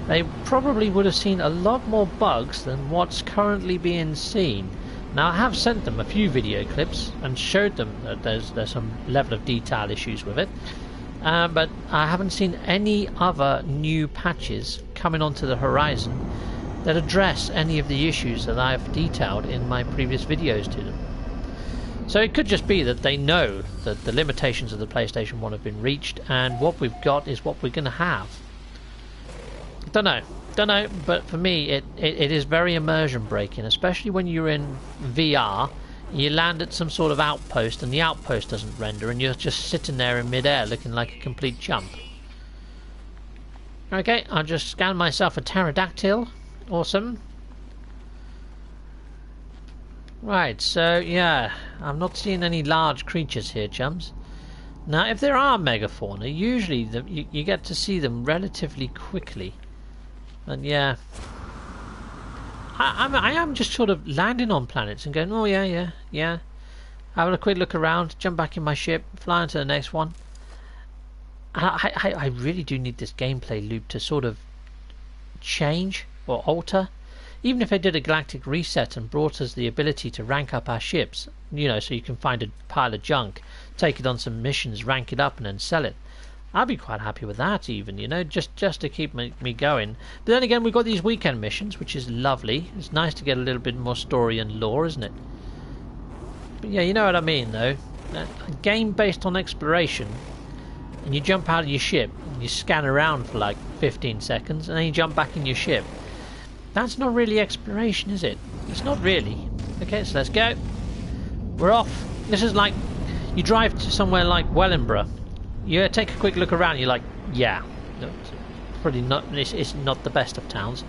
they probably would have seen a lot more bugs than what's currently being seen. Now, I have sent them a few video clips and showed them that there's some level of detail issues with it, but I haven't seen any other new patches coming onto the horizon that address any of the issues that I've detailed in my previous videos to them. So it could just be that they know that the limitations of the PlayStation 1 have been reached, and what we've got is what we're going to have. Don't know, but for me it is very immersion breaking, especially when you're in VR. You land at some sort of outpost and the outpost doesn't render and you're just sitting there in midair looking like a complete chump. Okay, I'll just scan myself a pterodactyl. Awesome. Right, so yeah, I'm not seeing any large creatures here, chums. Now, if there are megafauna, usually you get to see them relatively quickly. And yeah, I am just sort of landing on planets and going, oh yeah, having a quick look around, jump back in my ship, fly on to the next one. I really do need this gameplay loop to sort of change or alter. Even if I did a galactic reset and brought us the ability to rank up our ships, you know, so you can find a pile of junk, take it on some missions, rank it up and then sell it. I'd be quite happy with that even, you know, just to keep me going. But then again, we've got these weekend missions, which is lovely. It's nice to get a little bit more story and lore, isn't it? But yeah, you know what I mean though. A game based on exploration, and you jump out of your ship and you scan around for like 15 seconds and then you jump back in your ship. That's not really exploration, is it? It's not really. Okay, so let's go. We're off. This is like you drive to somewhere like Wellingborough. You take a quick look around. You're like, yeah, probably not. It's not the best of towns.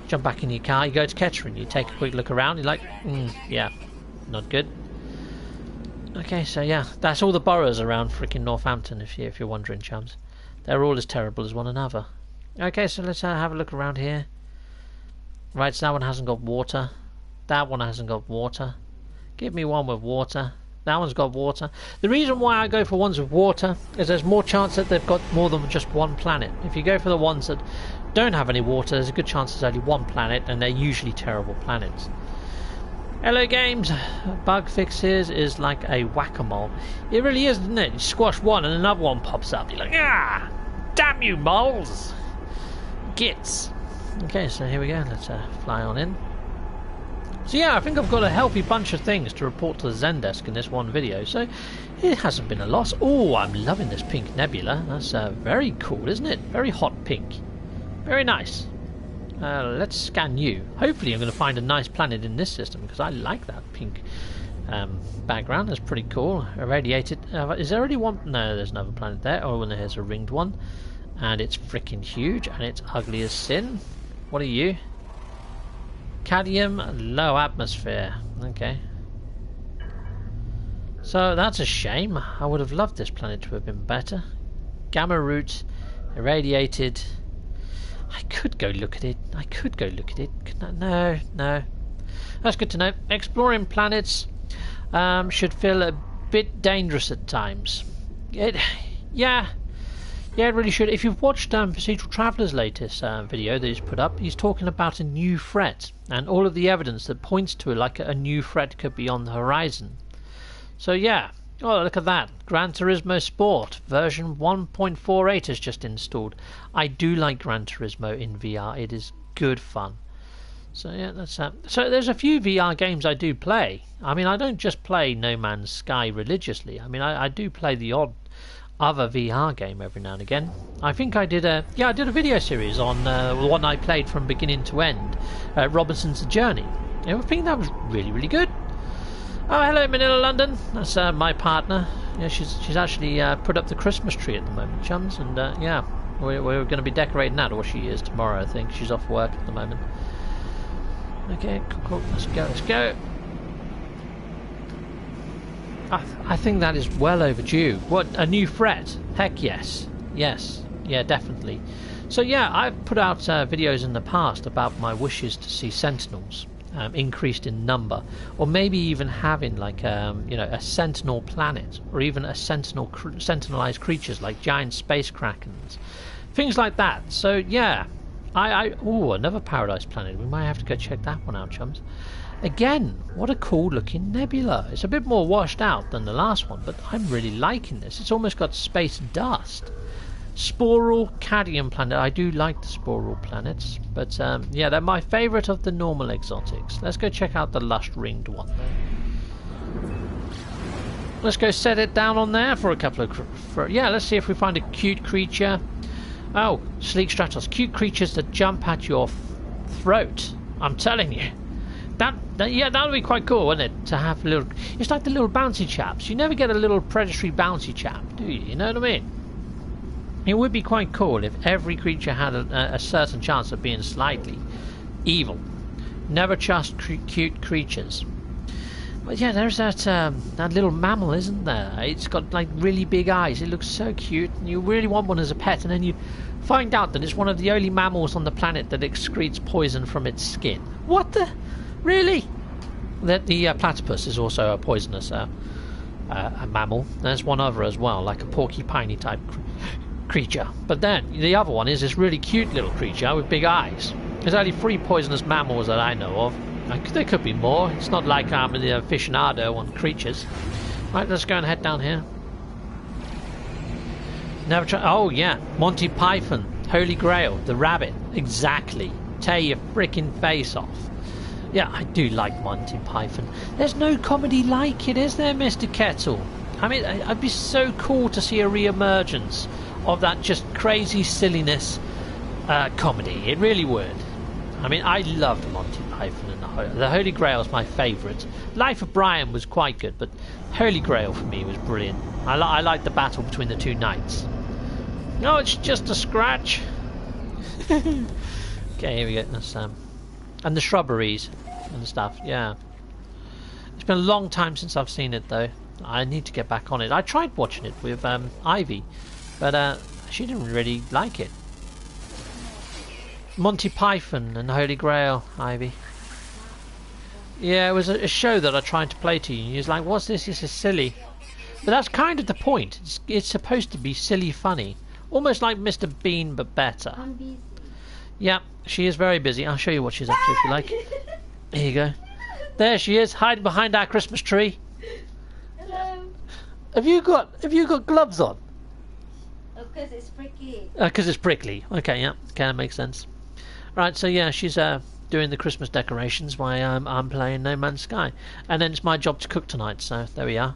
Jump back in your car. You go to Kettering. You take a quick look around. You're like, yeah, not good. Okay, so yeah, that's all the boroughs around freaking Northampton. If you're wondering, chums, they're all as terrible as one another. Okay, so let's have a look around here. Right, so that one hasn't got water. That one hasn't got water. Give me one with water. That one's got water. The reason why I go for ones with water is there's more chance that they've got more than just one planet. If you go for the ones that don't have any water, there's a good chance there's only one planet, and they're usually terrible planets. Hello games. Bug fixes is like a whack-a-mole. It really is, isn't it? You squash one and another one pops up. You're like, ah! Damn you, moles! Gits. Okay, so here we go. Let's fly on in. So yeah, I think I've got a healthy bunch of things to report to the Zendesk in this one video, so it hasn't been a loss. Oh, I'm loving this pink nebula. That's very cool, isn't it? Very hot pink. Very nice. Let's scan you. Hopefully I'm going to find a nice planet in this system, because I like that pink background. That's pretty cool. Irradiated. Is there already one? No, there's another planet there. Oh, and there's a ringed one. And it's freaking huge, and it's ugly as sin. What are you? Cadmium, low atmosphere. Okay. So that's a shame. I would have loved this planet to have been better. Gamma root, irradiated. I could go look at it. No. That's good to know. Exploring planets should feel a bit dangerous at times. Yeah, it really should. If you've watched Procedural Traveller's latest video that he's put up, he's talking about a new threat and all of the evidence that points to it, like a new threat could be on the horizon. So yeah, oh look at that. Gran Turismo Sport version 1.48 is just installed. I do like Gran Turismo in VR. It is good fun. So yeah, that's so there's a few VR games I do play. I mean, I don't just play No Man's Sky religiously. I mean, I do play the odd other VR game every now and again. I think I did a video series on the one I played from beginning to end, Robinson's Journey. I think that was really good. Oh, hello Manila, London. That's my partner. Yeah, she's actually put up the Christmas tree at the moment, chums, and yeah, we're going to be decorating that, or she is tomorrow. I think she's off work at the moment. Okay, cool. Let's go. I think that is well overdue. What, a new threat? Heck yes. Yeah, definitely. So yeah, I've put out videos in the past about my wishes to see Sentinels increased in number, or maybe even having like a Sentinel planet, or even a Sentinelized creatures like giant space krakens, things like that. So yeah, another Paradise planet. We might have to go check that one out, chums. Again, what a cool looking nebula. It's a bit more washed out than the last one, but I'm really liking this. It's almost got space dust. Sporal cadmium planet. I do like the sporal planets, but yeah, they're my favourite of the normal exotics. Let's go check out the lush ringed one though. Let's go set it down on there for a couple of... yeah, let's see if we find a cute creature. Oh, Sleek Stratos. Cute creatures that jump at your throat. I'm telling you. Yeah, that would be quite cool, wouldn't it? To have little... It's like the little bouncy chaps. You never get a little predatory bouncy chap, do you? You know what I mean? It would be quite cool if every creature had a certain chance of being slightly evil. Never trust cute creatures. But yeah, there's that little mammal, isn't there? It's got like really big eyes. It looks so cute. And you really want one as a pet, and then you find out that it's one of the only mammals on the planet that excretes poison from its skin. What the... Really? The platypus is also a poisonous a mammal. There's one other as well, like a porcupine type creature. But then the other one is this really cute little creature with big eyes. There's only 3 poisonous mammals that I know of. There could be more. It's not like I'm an aficionado on creatures. Right, let's go and head down here. Never try. Oh yeah, Monty Python, Holy Grail, the rabbit. Exactly. Tear your freaking face off. Yeah, I do like Monty Python. There's no comedy like it, is there, Mr. Kettle? I mean, it'd be so cool to see a re-emergence of that just crazy silliness comedy. It really would. I mean, I loved Monty Python and the Holy Grail is my favourite. Life of Brian was quite good, but Holy Grail for me was brilliant. I liked the battle between the 2 knights. No, it's just a scratch. Okay, here we go. That's, and the shrubberies and stuff, yeah. It's been a long time since I've seen it, though. I need to get back on it. I tried watching it with Ivy, but she didn't really like it. Monty Python and Holy Grail, Ivy. Yeah, it was a show that I tried to play to you, and you was like, what's this? This is silly. But that's kind of the point. It's supposed to be silly funny. Almost like Mr. Bean, but better. I'm busy. Yeah, she is very busy. I'll show you what she's up to if you like. Here you go. There she is, hiding behind our Christmas tree. Hello. Have you got gloves on? Because it's prickly. Because it's prickly. Okay, yeah, okay, that makes sense. Right, so yeah, she's doing the Christmas decorations while I'm playing No Man's Sky, and then it's my job to cook tonight. So there we are.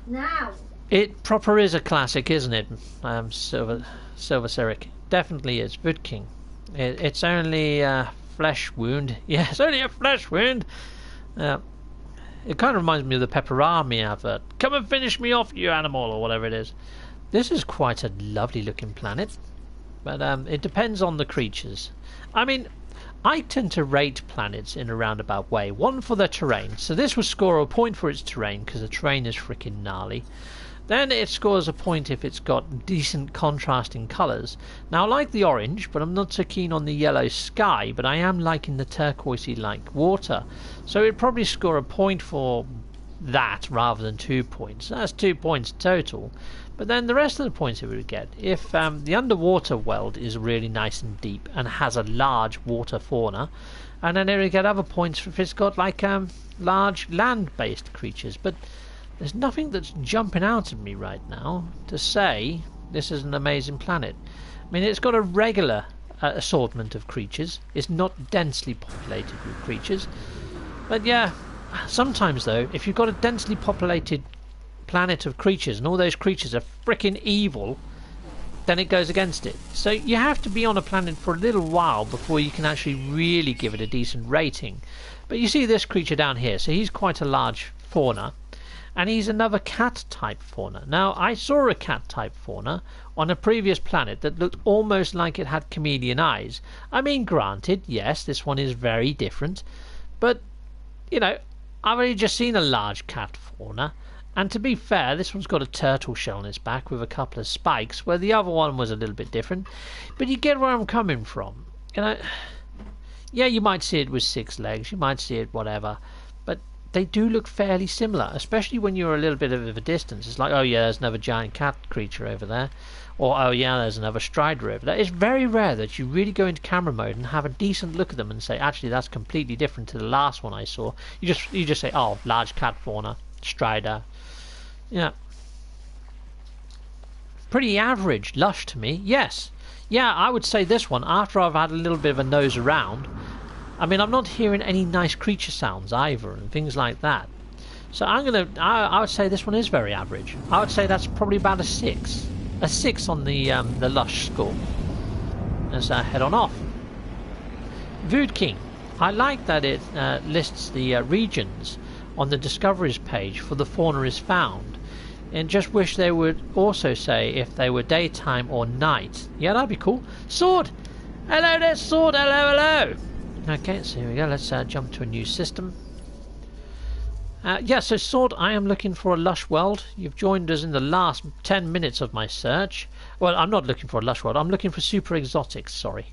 Now. It proper is a classic, isn't it? Silver Cyric definitely is. Wood King. It's only a flesh wound. Yeah, it's only a flesh wound. It kind of reminds me of the Pepperami advert. Come and finish me off, you animal, or whatever it is. This is quite a lovely looking planet, but it depends on the creatures. I mean, I tend to rate planets in a roundabout way. One for their terrain, so this would score a point for its terrain because the terrain is freaking gnarly. Then it scores a point if it's got decent contrasting colours. Now I like the orange, but I'm not so keen on the yellow sky, but I am liking the turquoisey like water. So it'd probably score a point for that rather than 2 points. That's 2 points total. But then the rest of the points it would get if the underwater world is really nice and deep and has a large water fauna, and then it would get other points if it's got like large land-based creatures. But there's nothing that's jumping out at me right now to say this is an amazing planet. I mean, it's got a regular assortment of creatures. It's not densely populated with creatures. But yeah, sometimes though, if you've got a densely populated planet of creatures and all those creatures are freaking evil, then it goes against it. So you have to be on a planet for a little while before you can actually really give it a decent rating. But you see this creature down here, so he's quite a large fauna. And he's another cat-type fauna. Now, I saw a cat-type fauna on a previous planet that looked almost like it had chameleon eyes. I mean, granted, yes, this one is very different. But, you know, I've only just seen a large cat fauna. And to be fair, this one's got a turtle shell on its back with a couple of spikes, where the other one was a little bit different. But you get where I'm coming from. You know, yeah, you might see it with 6 legs, you might see it whatever. But they do look fairly similar, especially when you're a little bit of a distance. It's like, oh yeah, there's another giant cat creature over there, or oh yeah, there's another strider over there. It's very rare that you really go into camera mode and have a decent look at them and say, actually, that's completely different to the last one I saw. You just say, oh, large cat fauna, strider. Yeah, pretty average, lush to me. Yes, yeah, I would say this one, after I've had a little bit of a nose around, I mean, I'm not hearing any nice creature sounds either and things like that. So I would say this one is very average. I would say that's probably about a 6. A 6 on the lush score. Let's head on off. Vood King. I like that it lists the regions on the discoveries page for the fauna is found. And just wish they would also say if they were daytime or night. Yeah, that'd be cool. Sword! Hello there, Sword! Hello, hello! Okay, so here we go. Let's jump to a new system. Yeah, so Sword, I am looking for a lush world. You've joined us in the last 10 minutes of my search. Well, I'm not looking for a lush world. I'm looking for super exotics, sorry.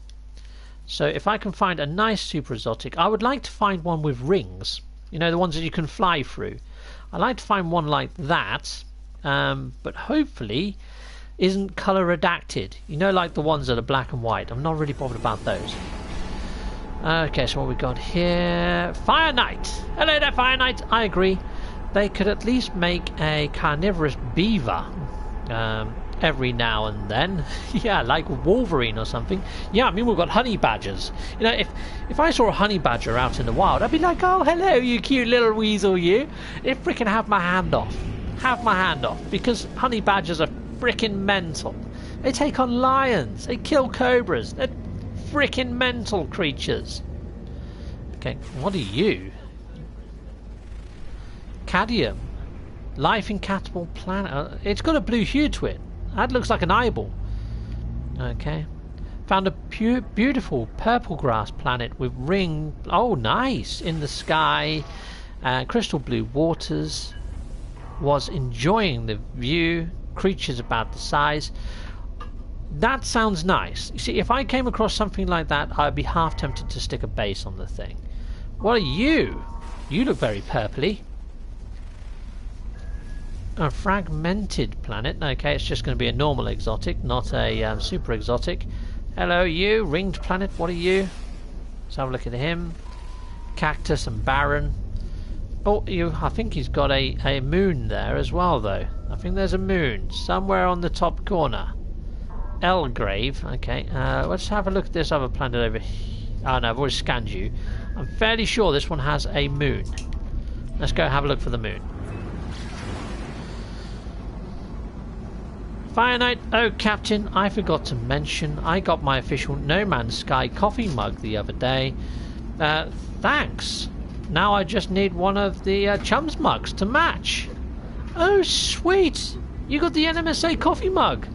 So if I can find a nice super exotic, I would like to find one with rings. You know, the ones that you can fly through. I'd like to find one like that. But hopefully isn't color redacted. You know, like the ones that are black and white. I'm not really bothered about those. Okay, so what we got here? Fire Knight! Hello there, Fire Knight! I agree. They could at least make a carnivorous beaver every now and then. Yeah, like Wolverine or something. Yeah, I mean, we've got honey badgers. You know, if I saw a honey badger out in the wild, I'd be like, oh, hello, you cute little weasel, you. I'd freaking have my hand off. Have my hand off. Because honey badgers are freaking mental. They take on lions. They kill cobras. They're freaking mental creatures. Okay, what are you? Cadmium. Life incompatible planet. It's got a blue hue to it. That looks like an eyeball. Okay. Found a beautiful purple grass planet with ring. Oh, nice. In the sky. Crystal blue waters. Was enjoying the view. Creatures about the size. That sounds nice. You see, if I came across something like that, I'd be half tempted to stick a base on the thing. What are you? You look very purpley. A fragmented planet. Okay, it's just going to be a normal exotic, not a super exotic. Hello, you. Ringed planet. What are you? Let's have a look at him. Cactus and barren. Oh, I think he's got a moon there as well, though. I think there's a moon somewhere on the top corner. Elgrave. Okay, let's have a look at this other planet over here. Oh no, I've already scanned you. I'm fairly sure this one has a moon. Let's go have a look for the moon. Fire Knight. Oh, Captain, I forgot to mention I got my official No Man's Sky coffee mug the other day. Thanks. Now I just need one of the Chums mugs to match. Oh, sweet. You got the NMSA coffee mug.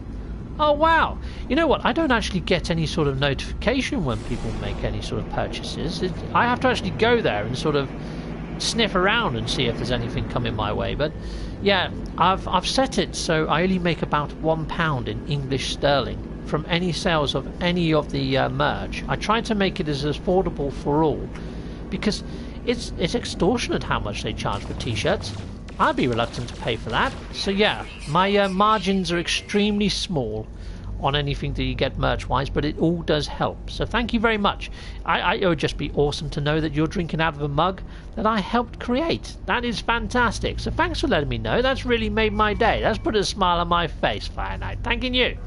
Oh, wow. You know what? I don't actually get any sort of notification when people make any sort of purchases. I have to actually go there and sort of sniff around and see if there's anything coming my way. But yeah, I've set it so I only make about £1 in English sterling from any sales of any of the merch. I try to make it as affordable for all because it's extortionate how much they charge for t-shirts. I'd be reluctant to pay for that. So yeah, my margins are extremely small on anything that you get merch-wise, but it all does help. So thank you very much. It would just be awesome to know that you're drinking out of a mug that I helped create. That is fantastic. So thanks for letting me know. That's really made my day. That's put a smile on my face, Fire Knight. Thanking you.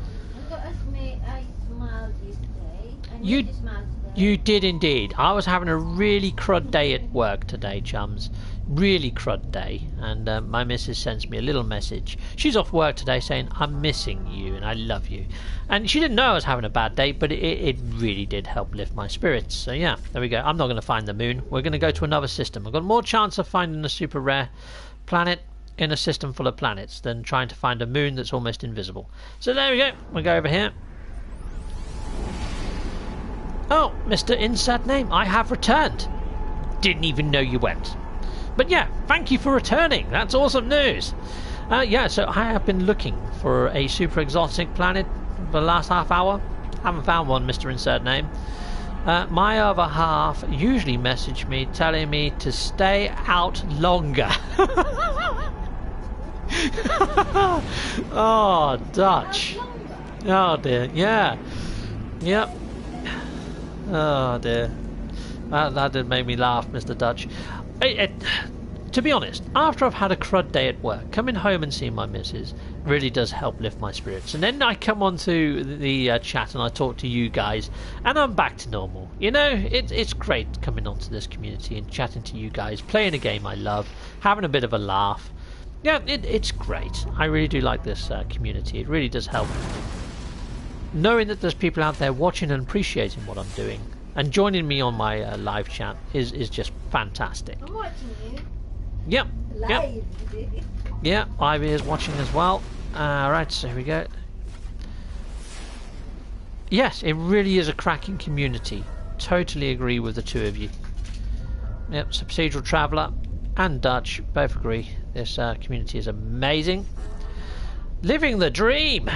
I smiled you today. I need to smile today. You did indeed. I was having a really crud day at work today, chums. Really crud day, and my missus sends me a little message. She's off work today saying, I'm missing you and I love you. And she didn't know I was having a bad day, but it really did help lift my spirits. So yeah, there we go. I'm not going to find the moon. We're going to go to another system. I've got more chance of finding a super rare planet in a system full of planets than trying to find a moon that's almost invisible. So there we go. We'll go over here. Oh, Mr. Insert Name, I have returned. Didn't even know you went. But yeah, thank you for returning. That's awesome news. Yeah, so I have been looking for a super exotic planet for the last half hour. Haven't found one, Mr. Insert Name. My other half usually message me telling me to stay out longer. Oh, Dutch. Oh dear, yeah. Yep. Oh dear. That did make me laugh, Mr. Dutch. To be honest, after I've had a crud day at work, coming home and seeing my missus really does help lift my spirits. And then I come onto the chat and I talk to you guys, and I'm back to normal. You know, it's great coming onto this community and chatting to you guys, playing a game I love, having a bit of a laugh. Yeah, it's great. I really do like this community. It really does help. Knowing that there's people out there watching and appreciating what I'm doing and joining me on my live chat is just fantastic. I'm watching you. Yep. Live. Yep. Yeah, Ivy is watching as well. Right, so here we go. Yes, it really is a cracking community. Totally agree with the two of you. Yep, so Procedural Traveller and Dutch both agree. This community is amazing. Living the dream!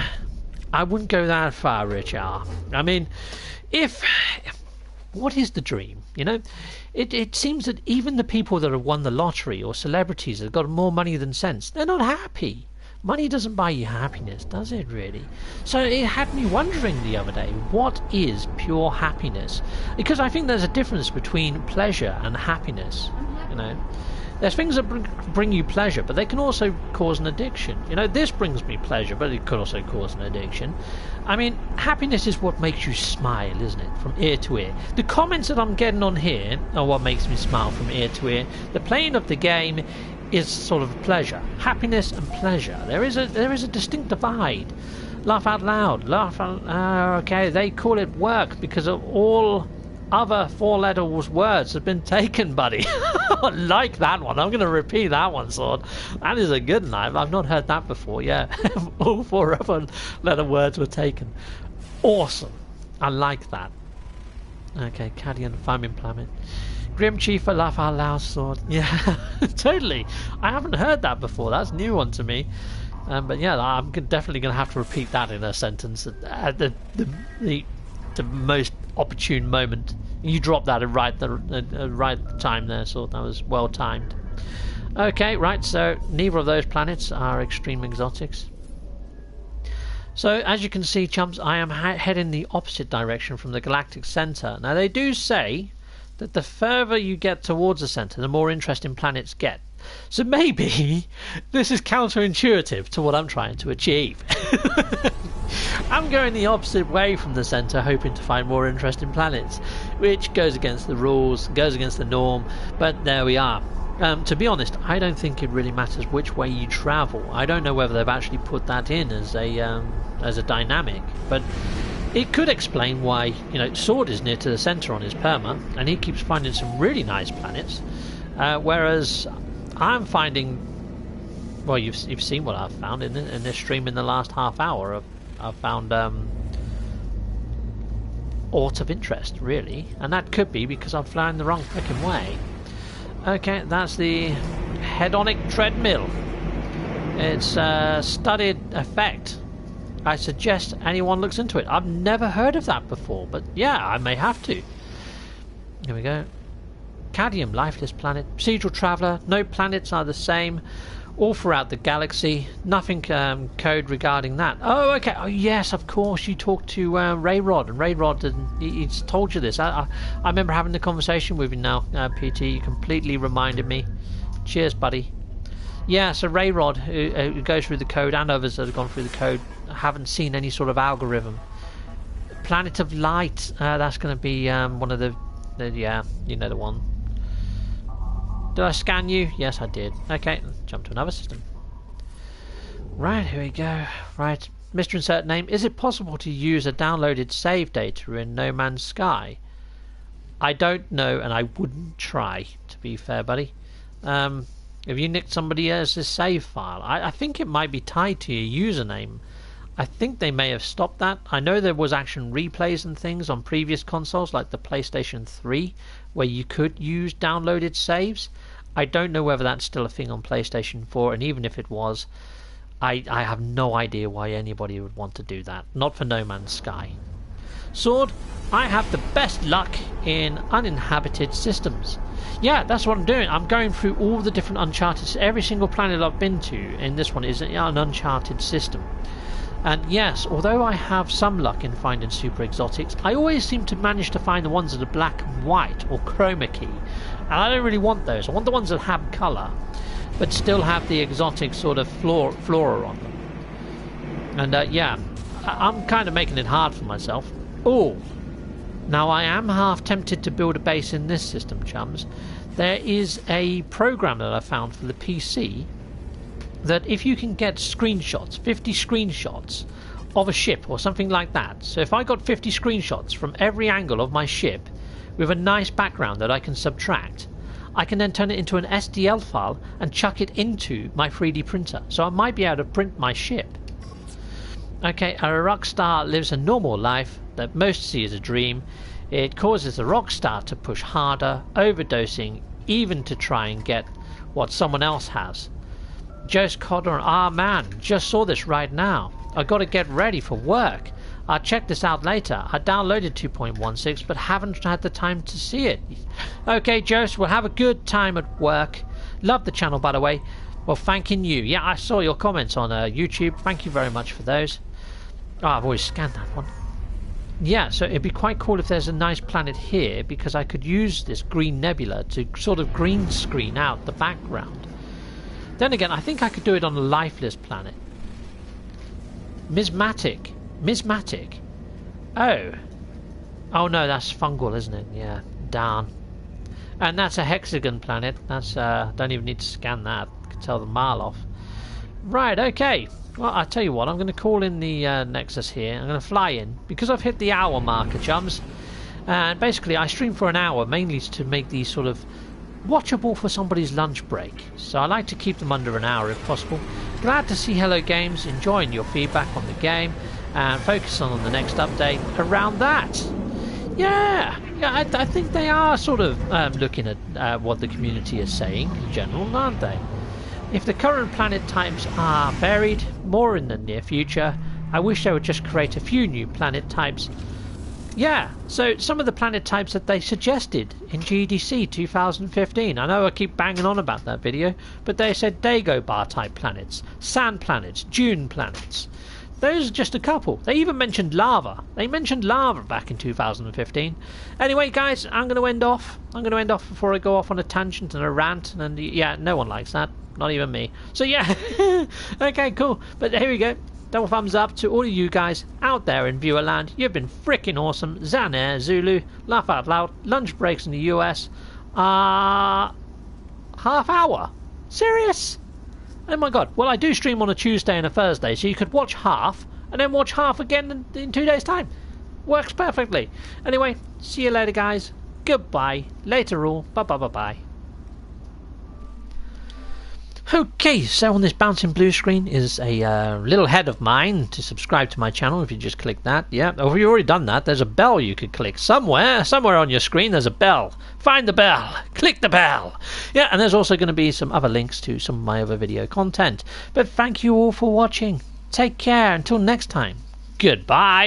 I wouldn't go that far, Richard. I mean, what is the dream? You know, it seems that even the people that have won the lottery or celebrities that have got more money than sense, they're not happy. Money doesn't buy you happiness, does it really? So it had me wondering the other day, what is pure happiness? Because I think there's a difference between pleasure and happiness. You know, there's things that bring you pleasure, but they can also cause an addiction. You know, this brings me pleasure, but it could also cause an addiction. I mean, happiness is what makes you smile, isn't it? From ear to ear. The comments that I'm getting on here are what makes me smile from ear to ear. The playing of the game is sort of pleasure. Happiness and pleasure. There is a distinct divide. Laugh out loud. Laugh out... okay, they call it work because of all other four-letter words have been taken, buddy. I like that one. I'm going to repeat that one, Sword. That is a good one. I've not heard that before. Yeah, all four other letter words were taken. Awesome. I like that. Okay, Cadian, Famine Planet. Grim Chief, a laugh out loud, Sword. Yeah, totally. I haven't heard that before. That's a new one to me. But yeah, I'm definitely going to have to repeat that in a sentence at the most opportune moment. You dropped that at right time there, so that was well timed. Okay, right, so neither of those planets are extreme exotics. So as you can see, chumps, I am heading the opposite direction from the galactic center. Now they do say that the further you get towards the center, the more interesting planets get. So maybe this is counterintuitive to what I'm trying to achieve. I'm going the opposite way from the centre, hoping to find more interesting planets, which goes against the rules, goes against the norm, but there we are. To be honest, I don't think it really matters which way you travel. I don't know whether they've actually put that in as a dynamic, but it could explain why, you know, Sword is near to the centre on his perma, and he keeps finding some really nice planets, whereas I'm finding, well, you've seen what I've found in this stream in the last half hour. I've found aught of interest, really, and that could be because I'm flying the wrong freaking way. Okay, that's the hedonic treadmill. It's a studied effect. I suggest anyone looks into it. I've never heard of that before, but yeah, I may have to. Here we go. Cadmium, lifeless planet. Procedural traveller. No planets are the same all throughout the galaxy. Nothing code regarding that. Oh, okay. Oh, yes, of course. You talked to Rayrod, and Rayrod, he's told you this. I remember having the conversation with you now, PT. You completely reminded me. Cheers, buddy. Yeah, so Rayrod, who goes through the code, and others that have gone through the code, haven't seen any sort of algorithm. Planet of Light. That's going to be one of the yeah, you know the one. Did I scan you? Yes, I did. Okay, let's jump to another system. Right, here we go. Right, Mr. Insert Name. Is it possible to use a downloaded save data in No Man's Sky? I don't know, and I wouldn't try, to be fair, buddy. If you nicked somebody else's save file, I think it might be tied to your username. I think they may have stopped that. I know there was action replays and things on previous consoles like the PlayStation 3 where you could use downloaded saves. I don't know whether that's still a thing on PlayStation 4, and even if it was, I have no idea why anybody would want to do that. Not for No Man's Sky. Sword, I have the best luck in uninhabited systems. Yeah, that's what I'm doing. I'm going through all the different uncharted... Every single planet I've been to in this one is an uncharted system. And yes, although I have some luck in finding super exotics, I always seem to manage to find the ones that are black and white or chroma key. And I don't really want those. I want the ones that have colour, but still have the exotic sort of flora on them. And yeah, I'm kind of making it hard for myself. Oh, now I am half tempted to build a base in this system, chums. There is a program that I found for the PC that if you can get screenshots, 50 screenshots of a ship or something like that. So if I got 50 screenshots from every angle of my ship with a nice background that I can subtract, I can then turn it into an STL file and chuck it into my 3D printer. So I might be able to print my ship. Okay, a rock star lives a normal life that most see as a dream. It causes the rock star to push harder, overdosing, even to try and get what someone else has. Jost Codder, man, just saw this right now. I got to get ready for work. I'll check this out later. I downloaded 2.16 but haven't had the time to see it. Okay, Jost, we'll have a good time at work. Love the channel, by the way. Well, thanking you. Yeah, I saw your comments on YouTube. Thank you very much for those. Oh, I've always scanned that one. Yeah, so it'd be quite cool if there's a nice planet here, because I could use this green nebula to sort of green screen out the background. Then again, I think I could do it on a lifeless planet. Mismatic. Oh. Oh no, that's fungal, isn't it? Yeah, darn. And that's a hexagon planet. That's don't even need to scan that. I can tell the mile off. Right, okay. Well, I'll tell you what, I'm going to call in the Nexus here. I'm going to fly in, because I've hit the hour marker, chums. And basically, I stream for an hour, mainly to make these sort of watchable for somebody's lunch break. So I like to keep them under an hour if possible. Glad to see Hello Games enjoying your feedback on the game, and focus on the next update around that. Yeah, I think they are sort of looking at what the community is saying in general, aren't they? If the current planet types are varied more in the near future, I wish they would just create a few new planet types. Yeah, so some of the planet types that they suggested in GDC 2015, I know I keep banging on about that video, but they said Dagobah type planets, sand planets, dune planets. Those are just a couple. They even mentioned lava. They mentioned lava back in 2015. Anyway, guys, I'm going to end off. Before I go off on a tangent and a rant. And yeah, no one likes that. Not even me. So yeah, okay, cool. But here we go. Double thumbs up to all of you guys out there in viewerland. You've been freaking awesome. Xanair, Zulu, laugh out loud. Lunch breaks in the US. Half hour. Serious? Oh my god. Well, I do stream on a Tuesday and a Thursday, so you could watch half and then watch half again in 2 days' time. Works perfectly. Anyway, see you later, guys. Goodbye. Later all. Bye. Okay, so on this bouncing blue screen is a little head of mine to subscribe to my channel. If you just click that, yeah. Oh, if you've already done that, there's a bell you could click somewhere on your screen. There's a bell. Find the bell. Click the bell. Yeah, and there's also going to be some other links to some of my other video content. But thank you all for watching. Take care. Until next time. Goodbye.